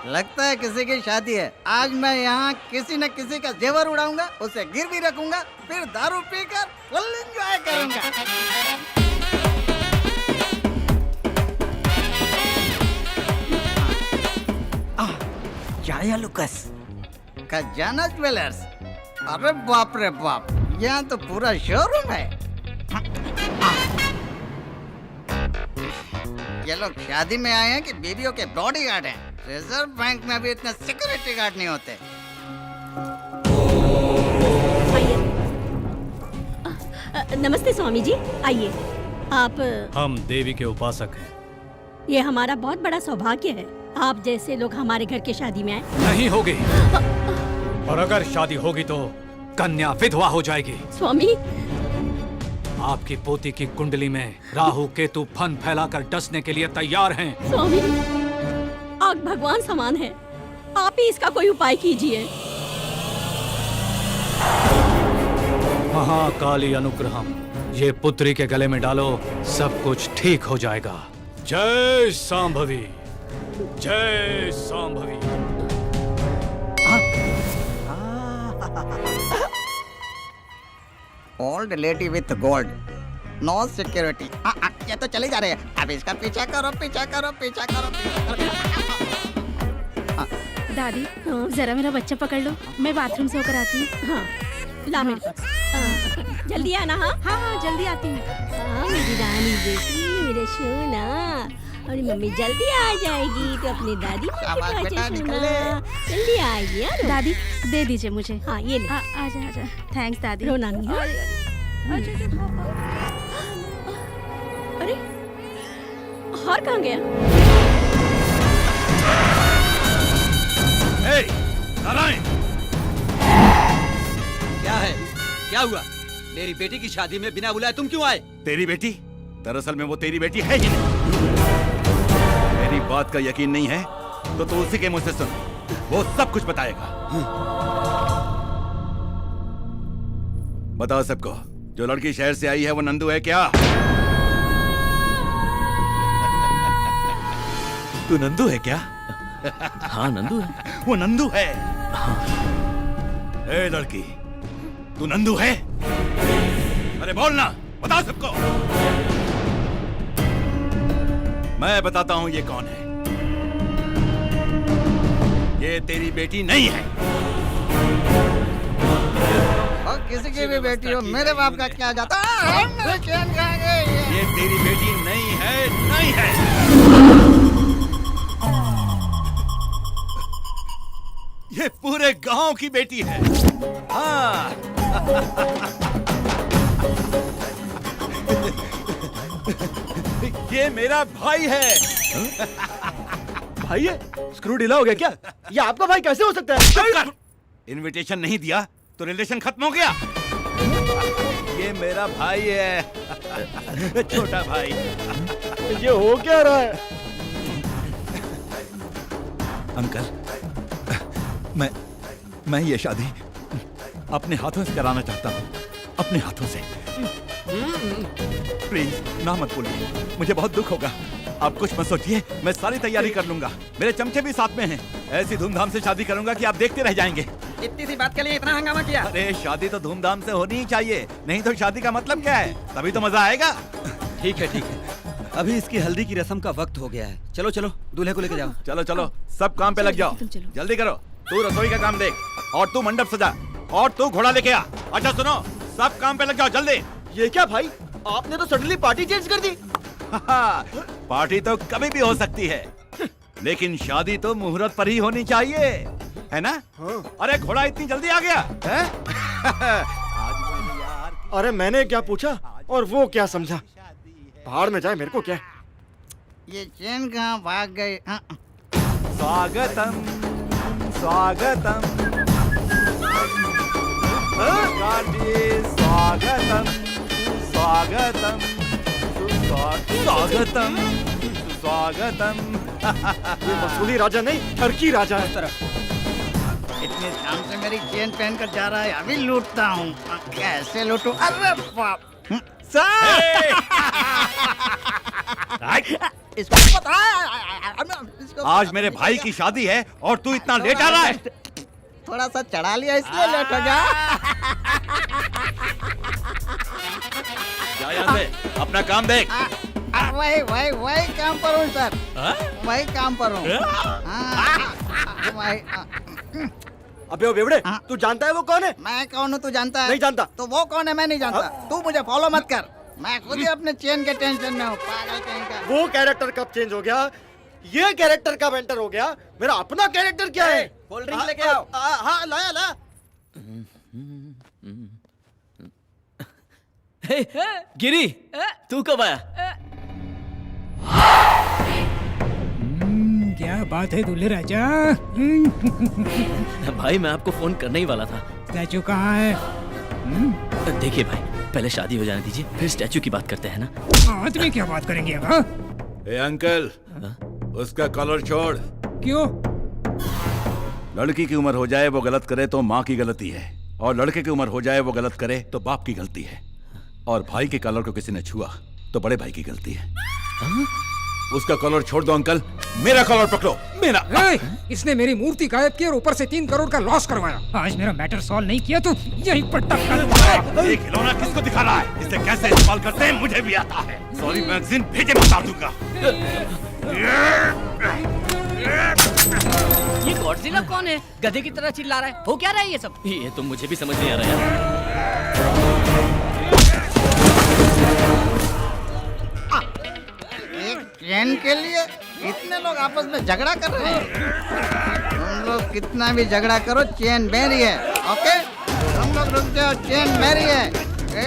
लगता है किसी की शादी है। आज मैं यहाँ किसी न किसी का जेवर उड़ाऊंगा, उसे गिरवी रखूंगा, फिर दारू पीकर फुल एंजॉय करूंगा। जाया लुकस, खजाना ज्वेलर्स। अरे बाप रे बाप, यहाँ तो पूरा शोरूम है। ये लोग शादी में आए हैं कि बीवियों के बॉडीगार्ड हैं? रिजर्व बैंक में भी इतने सिक्योरिटी गार्ड नहीं होते। नमस्ते स्वामी जी, आइए। आप? हम देवी के उपासक हैं। ये हमारा बहुत बड़ा सौभाग्य है, आप जैसे लोग हमारे घर की शादी में आए। नहीं होगी, और अगर शादी होगी तो कन्या विधवा हो जाएगी। स्वामी, आपकी पोती की कुंडली में राहु केतु फन फैलाकर डसने के लिए तैयार हैं। स्वामी, आग भगवान समान है, आप ही इसका कोई उपाय कीजिए। महाकाली अनुग्रहम, ये पुत्री के गले में डालो, सब कुछ ठीक हो जाएगा। जय सांभवी, जय Shambhavi. Old lady with gold, no security. ये तो चले जा रहे हैं। अब इसका पीछा करो, पीछा करो, पीछा करो, पीछा करो। दादी, जरा मेरा बच्चा पकड़ लो, मैं बाथरूम से होकर आती हूँ। हाँ, ला मेरे पास। जल्दी आना। हाँ हाँ हाँ, जल्दी आती हूँ। मेरी रानी बेटी, मेरे सोना, और मम्मी जल्दी आ जाएगी तो अपनी दादी सोना। जल्दी आइए यार। दादी, दे दीजिए मुझे। हाँ, ये ले। आजा आजा। थैंक्स दादी। रोना नहीं। अरे, हार कहाँ गया? नारायण, क्या है? क्या हुआ? मेरी बेटी की शादी में बिना बुलाए तुम क्यों आए? तेरी बेटी? दरअसल में वो तेरी बेटी है ही नहीं। मेरी बात का यकीन नहीं है तो तू उसी के मुंह से सुन, वो सब कुछ बताएगा। बताओ सबको, जो लड़की शहर से आई है वो नंदू है क्या? तू नंदू है क्या? हाँ नंदू है। वो नंदू है। ए लड़की, तू नंदू है? अरे बोलना, बता सबको। मैं बताता हूं ये कौन है। ये तेरी बेटी नहीं है। और किसी की भी बेटी हो, मेरे बाप का क्या जाता है? ये तेरी बेटी नहीं है, नहीं है। ये पूरे गांव की बेटी है। हाँ। ये मेरा भाई है। भाई है? स्क्रू ढीला हो गया क्या? ये आपका भाई कैसे हो सकता है? इनविटेशन नहीं दिया तो रिलेशन खत्म हो गया। ये मेरा भाई है, छोटा भाई। ये हो क्या रहा है? अंकल, मैं ये शादी अपने हाथों से कराना चाहता हूँ, अपने हाथों से। प्लीज ना मत बोलिए, मुझे बहुत दुख होगा। आप कुछ मत सोचिए, मैं सारी तैयारी कर लूंगा। मेरे चमचे भी साथ में हैं। ऐसी धूमधाम से शादी करूंगा कि आप देखते रह जाएंगे। इतनी सी बात के लिए इतना हंगामा किया? अरे शादी तो धूमधाम से होनी ही चाहिए, नहीं तो शादी का मतलब क्या है? तभी तो मजा आएगा। ठीक है, ठीक है। अभी इसकी हल्दी की रस्म का वक्त हो गया है। चलो चलो, दूल्हे को लेके जाओ। चलो चलो, सब काम पे लग जाओ, जल्दी करो। तू रसोई का काम देख, और तू मंडप सजा, और तू घोड़ा लेके आ। अच्छा सुनो, सब काम पे लग जाओ जल्दी। ये क्या भाई, आपने तो सडनली पार्टी चेंज कर दी। पार्टी तो कभी भी हो सकती है, लेकिन शादी तो मुहूर्त पर ही होनी चाहिए, है ना? अरे घोड़ा इतनी जल्दी आ गया है? अरे मैंने क्या पूछा और वो क्या समझा? भाड़ में जाए, मेरे को क्या? ये चैन कहाँ भाग गई? स्वागतम स्वागतम स्वागतम स्वागतम स्वागतम स्वागतम। ये वसूली राजा नहीं, टर्की राजा है। इतने शाम से मेरी चेन पहन कर जा रहा है, अभी लूटता हूँ। कैसे लूटूं? अरे बाप! इसको पता है आज मेरे भाई की शादी है और तू इतना लेट आ रहा है। थोड़ा सा चढ़ा लिया इसलिए लेट हो गया। जा यहाँ से, अपना काम देख। वही काम पर हूँ सर, वही काम पर हूँ। अबे ओ बेवड़े, तू जानता है वो कौन है? मैं कौन हूँ तू जानता है? नहीं जानता। तो वो कौन है मैं नहीं जानता। तू मुझे फॉलो मत कर, मैं खुद ही अपने चेन के टेंशन में हूँ। पागल कहीं का। वो कैरेक्टर कब चेंज हो गया? ये कैरेक्टर कब एंटर हो गया? मेरा अपना कैरेक्टर क्या है? कोल्ड ड्रिंक लेके आओ। हाँ लाया ला। गिरी, तू कब आया? क्या बात है दूल्हे राजा? भाई मैं आपको फोन करने ही वाला था। स्टैचू कहाँ है? देखिए भाई, पहले शादी हो जाने दीजिए, फिर स्टैचू की बात करते हैं ना। आदमी क्या बात करेंगे अब? हाँ? ए अंकल, उसका कॉलर छोड़। क्यों? लड़की की उम्र हो जाए वो गलत करे तो माँ की गलती है, और लड़के की उम्र हो जाए वो गलत करे तो बाप की गलती है, और भाई के कॉलर को किसी ने छुआ तो बड़े भाई की गलती है। उसका कॉलर छोड़ दो अंकल, मेरा कॉलर पकड़ो। मेरा इसने मेरी मूर्ति गायब की और ऊपर से 3 करोड़ का लॉस करवाया। आज मेरा मैटर सॉल्व नहीं किया तो यहीं पर टक्कर। ये खिलौना किसको दिखा रहा है? इसे कैसे इस्तेमाल करते हैं मुझे भी आता है। सॉरी मैगजीन भेजे, बता दूंगा। ये गॉडजिला कौन है? गधे की तरह चिल्ला रहा है। हो क्या रहा है ये सब? ये तो मुझे भी समझ नहीं आ रहा यार। एक चैन के लिए इतने लोग आपस में झगड़ा कर रहे हैं। तुम लोग कितना भी झगड़ा करो, चैन मेरी है। ओके, तुम लोग रुक जाओ, चैन मेरी है। अरे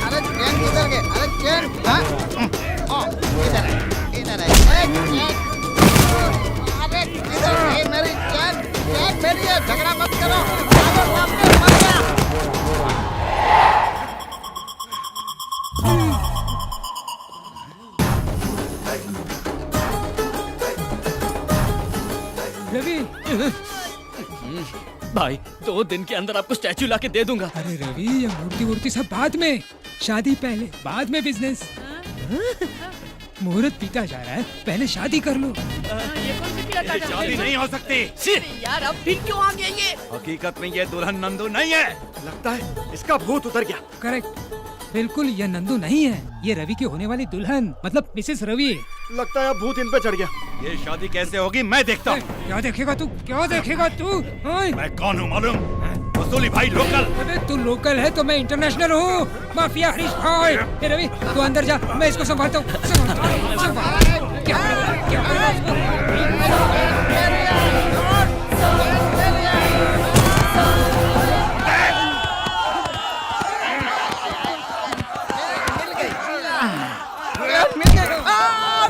अरे चैन किधर गए? अरे चैन इधर है, इधर है। अरे किधर गई मेरी चैन? चैन मेरी है, झगड़ा मत करो। मर गया। रवि, भाई 2 दिन के अंदर आपको स्टैचू लाके दे दूंगा। अरे रवि, ये मूर्ति सब बाद में, शादी पहले, बाद में बिजनेस। मुहूर्त पीता जा रहा है, पहले शादी कर लो। ये कौन सी पिलाता है? शादी नहीं हो सकती। यार अब फिर क्यों आ गया ये? हकीकत में ये दुल्हन नंदू नहीं है। लगता है इसका भूत उतर गया। करेक्ट, बिल्कुल ये नंदू नहीं है, ये रवि की होने वाली दुल्हन, मतलब मिसेस रवि। लगता है अब भूत इन पे चढ़ गया। ये शादी कैसे होगी मैं देखता हूँ। क्या देखेगा तू? क्या देखेगा तू? मैं कौन हूँ मालूम? वसूली भाई लोकल। अबे तू लोकल है तो मैं इंटरनेशनल हूँ। माफिया हरीश भाई। ए रवि, तू अंदर जा, मैं इसको संभालता हूँ।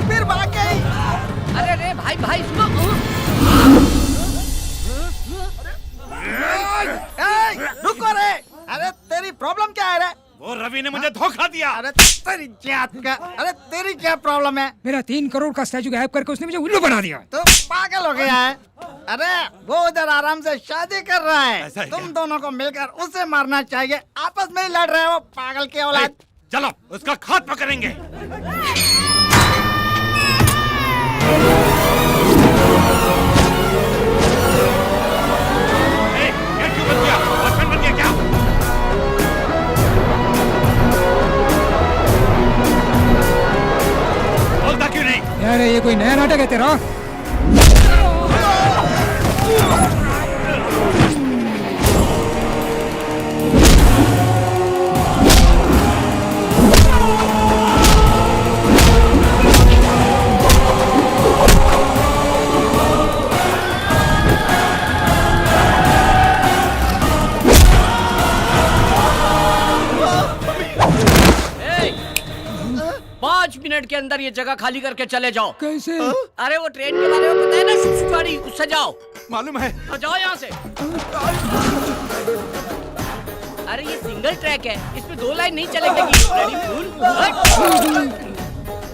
फिर भाग गई। अरे रे भाई भाई सुनो। रुको रे। अरे तेरी प्रॉब्लम क्या है रे? वो रवि ने मुझे धोखा दिया। अरे तेरी जात का, अरे तेरी क्या प्रॉब्लम है? मेरा 3 करोड़ का स्टैचू गायब करके उसने मुझे उल्लू बना दिया। तो पागल हो गया है? अरे वो उधर आराम से शादी कर रहा है, तुम दोनों को मिलकर उसे मारना चाहिए। आपस में ही लड़ रहे हो, पागल की औलाद। चलो उसका खात्मा करेंगे। बोलता क्यों नहीं? यार ये कोई नया नाटक है तेरा? मिनट के अंदर ये जगह खाली करके चले जाओ। कैसे? अरे वो ट्रेन के बारे में पता है ना, गाड़ी उससे जाओ। मालूम है। तो जाओ यहाँ से। अरे ये सिंगल ट्रैक है, इसमें 2 लाइन नहीं चलेगी।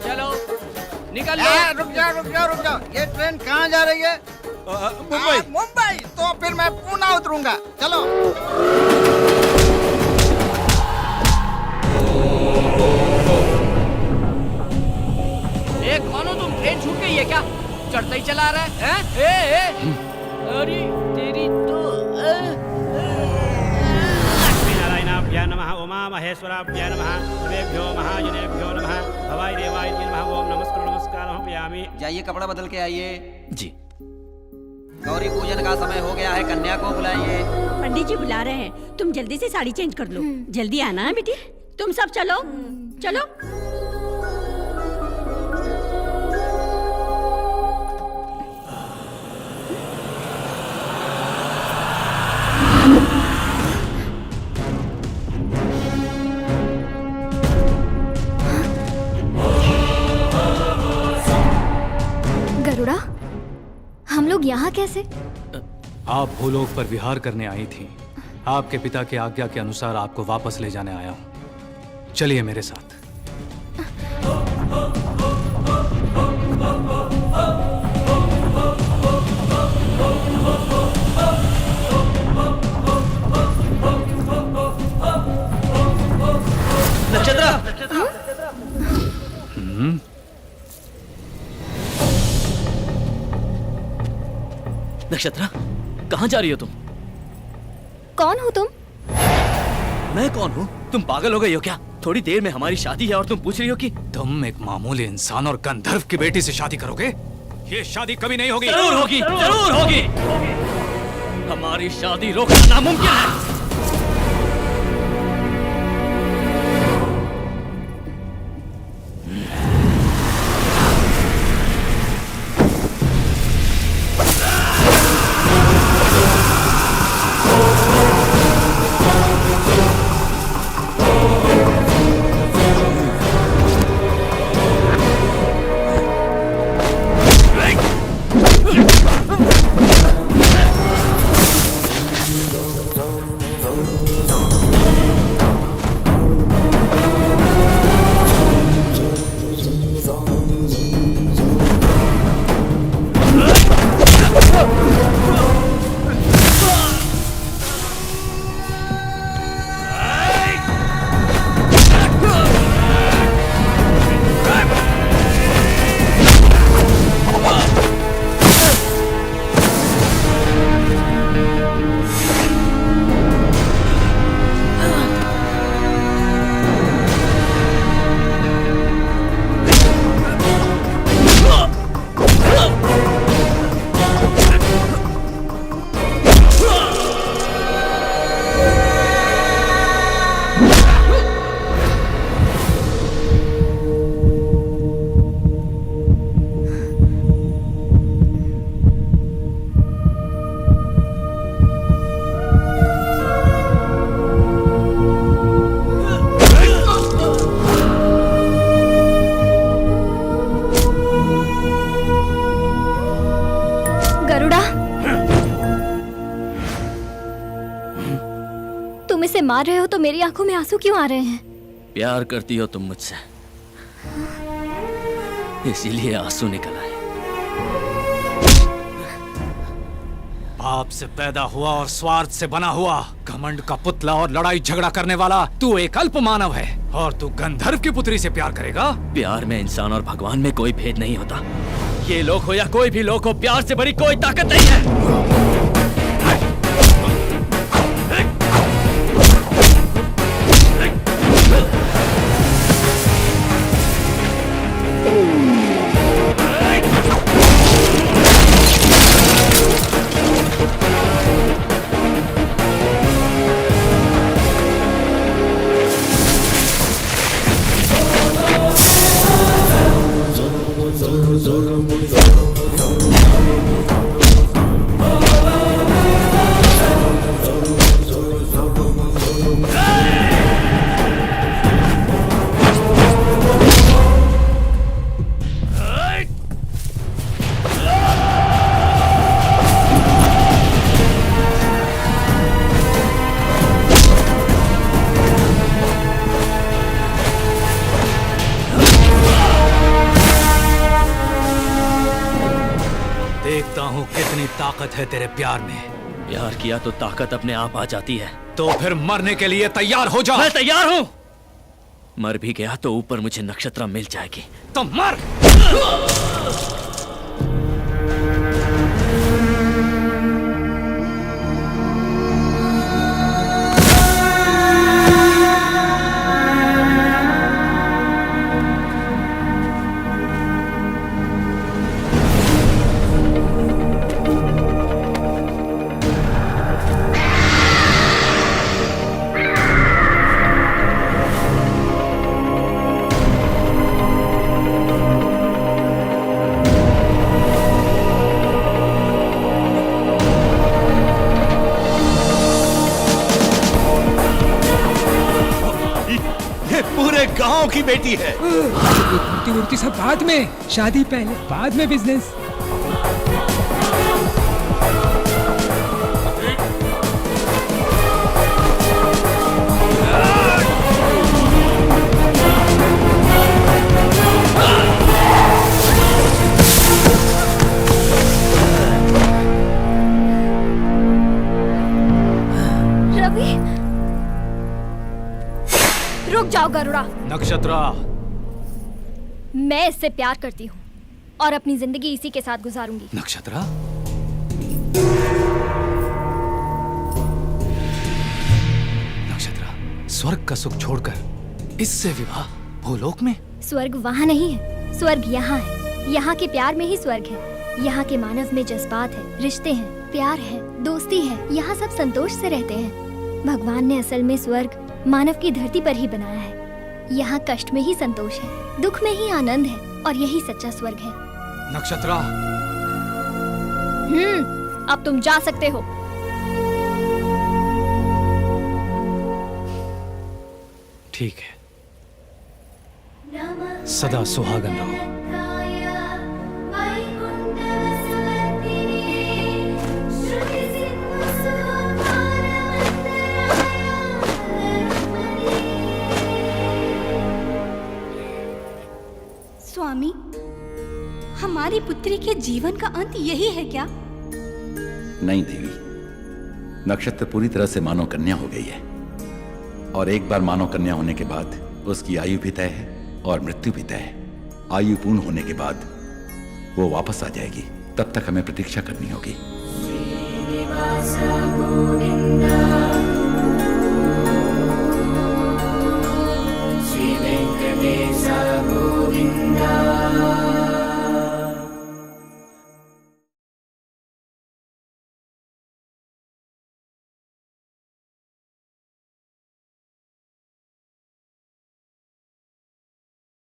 चलो निकल लो। रुक जाओ। ये ट्रेन कहाँ जा रही है? मुंबई। मुंबई तो फिर मैं पुणे उतरूंगा। चलो। कौन हो तुम? ट्रेन छूट गई है क्या? चढ़ता ही चला रहा है, हैं? अरे तेरी तो लक्ष्मीनारायणाभ्यां नमः, उमा महेश्वराभ्यां नमः, देवेभ्यो महाजनेभ्यो नमः, भवाय देवाय नमः। ओम नमस्कारं पयामि। जाइए कपड़ा बदल के आइए। जी। गौरी पूजन का समय हो गया है, कन्या को बुलाइए। पंडित जी बुला रहे हैं, तुम जल्दी से साड़ी चेंज कर लो। जल्दी आना है बेटी। तुम सब चलो चलो। गरुड़ा, हम लोग यहाँ कैसे? आप भूलोक पर विहार करने आई थी। आपके पिता की आज्ञा के अनुसार आपको वापस ले जाने आया हूँ। चलिए मेरे साथ। नक्षत्रा, कहाँ जा रही हो तुम? कौन हो तुम? मैं कौन हूँ? तुम पागल हो गई हो क्या? थोड़ी देर में हमारी शादी है और तुम पूछ रही हो कि तुम एक मामूली इंसान और गंधर्व की बेटी से शादी करोगे? ये शादी कभी नहीं होगी। जरूर होगी, जरूर होगी। हमारी शादी रोकना नामुमकिन है। मार रहे हो तो मेरी आंखों में आंसू क्यों आ रहे हैं? प्यार करती हो तुम मुझसे, इसीलिए आंसू निकल आए। पाप से पैदा हुआ और स्वार्थ से बना हुआ, घमंड का पुतला और लड़ाई झगड़ा करने वाला तू एक अल्प मानव है, और तू गंधर्व की पुत्री से प्यार करेगा? प्यार में इंसान और भगवान में कोई भेद नहीं होता। ये लोग हो या कोई भी लोग हो, प्यार से बड़ी कोई ताकत नहीं है। ताकत है तेरे प्यार में। प्यार किया तो ताकत अपने आप आ जाती है। तो फिर मरने के लिए तैयार हो जा। मैं तैयार हूं। मर भी गया तो ऊपर मुझे नक्षत्रा मिल जाएगी। तो मर। पूरे गांव की बेटी है। मूर्ति वूर्ति सब बाद में, शादी पहले, बाद में बिजनेस। रवि, रुक जाओ गरुड़ा। नक्षत्रा, मैं इससे प्यार करती हूँ और अपनी जिंदगी इसी के साथ गुजारूंगी। नक्षत्रा, नक्षत्रा, स्वर्ग का सुख छोड़कर इससे विवाह भूलोक में? स्वर्ग वहाँ नहीं है, स्वर्ग यहाँ है। यहाँ के प्यार में ही स्वर्ग है। यहाँ के मानव में जज्बात है, रिश्ते हैं, प्यार है, दोस्ती है। यहाँ सब संतोष से रहते हैं। भगवान ने असल में स्वर्ग मानव की धरती पर ही बनाया है। यहाँ कष्ट में ही संतोष है, दुख में ही आनंद है, और यही सच्चा स्वर्ग है। नक्षत्रा, अब तुम जा सकते हो। ठीक है, सदा सुहागन रहो। स्वामी, हमारी पुत्री के जीवन का अंत यही है क्या? नहीं देवी, नक्षत्र पूरी तरह से मानव कन्या हो गई है, और एक बार मानव कन्या होने के बाद उसकी आयु भी तय है और मृत्यु भी तय है। आयु पूर्ण होने के बाद वो वापस आ जाएगी, तब तक हमें प्रतीक्षा करनी होगी।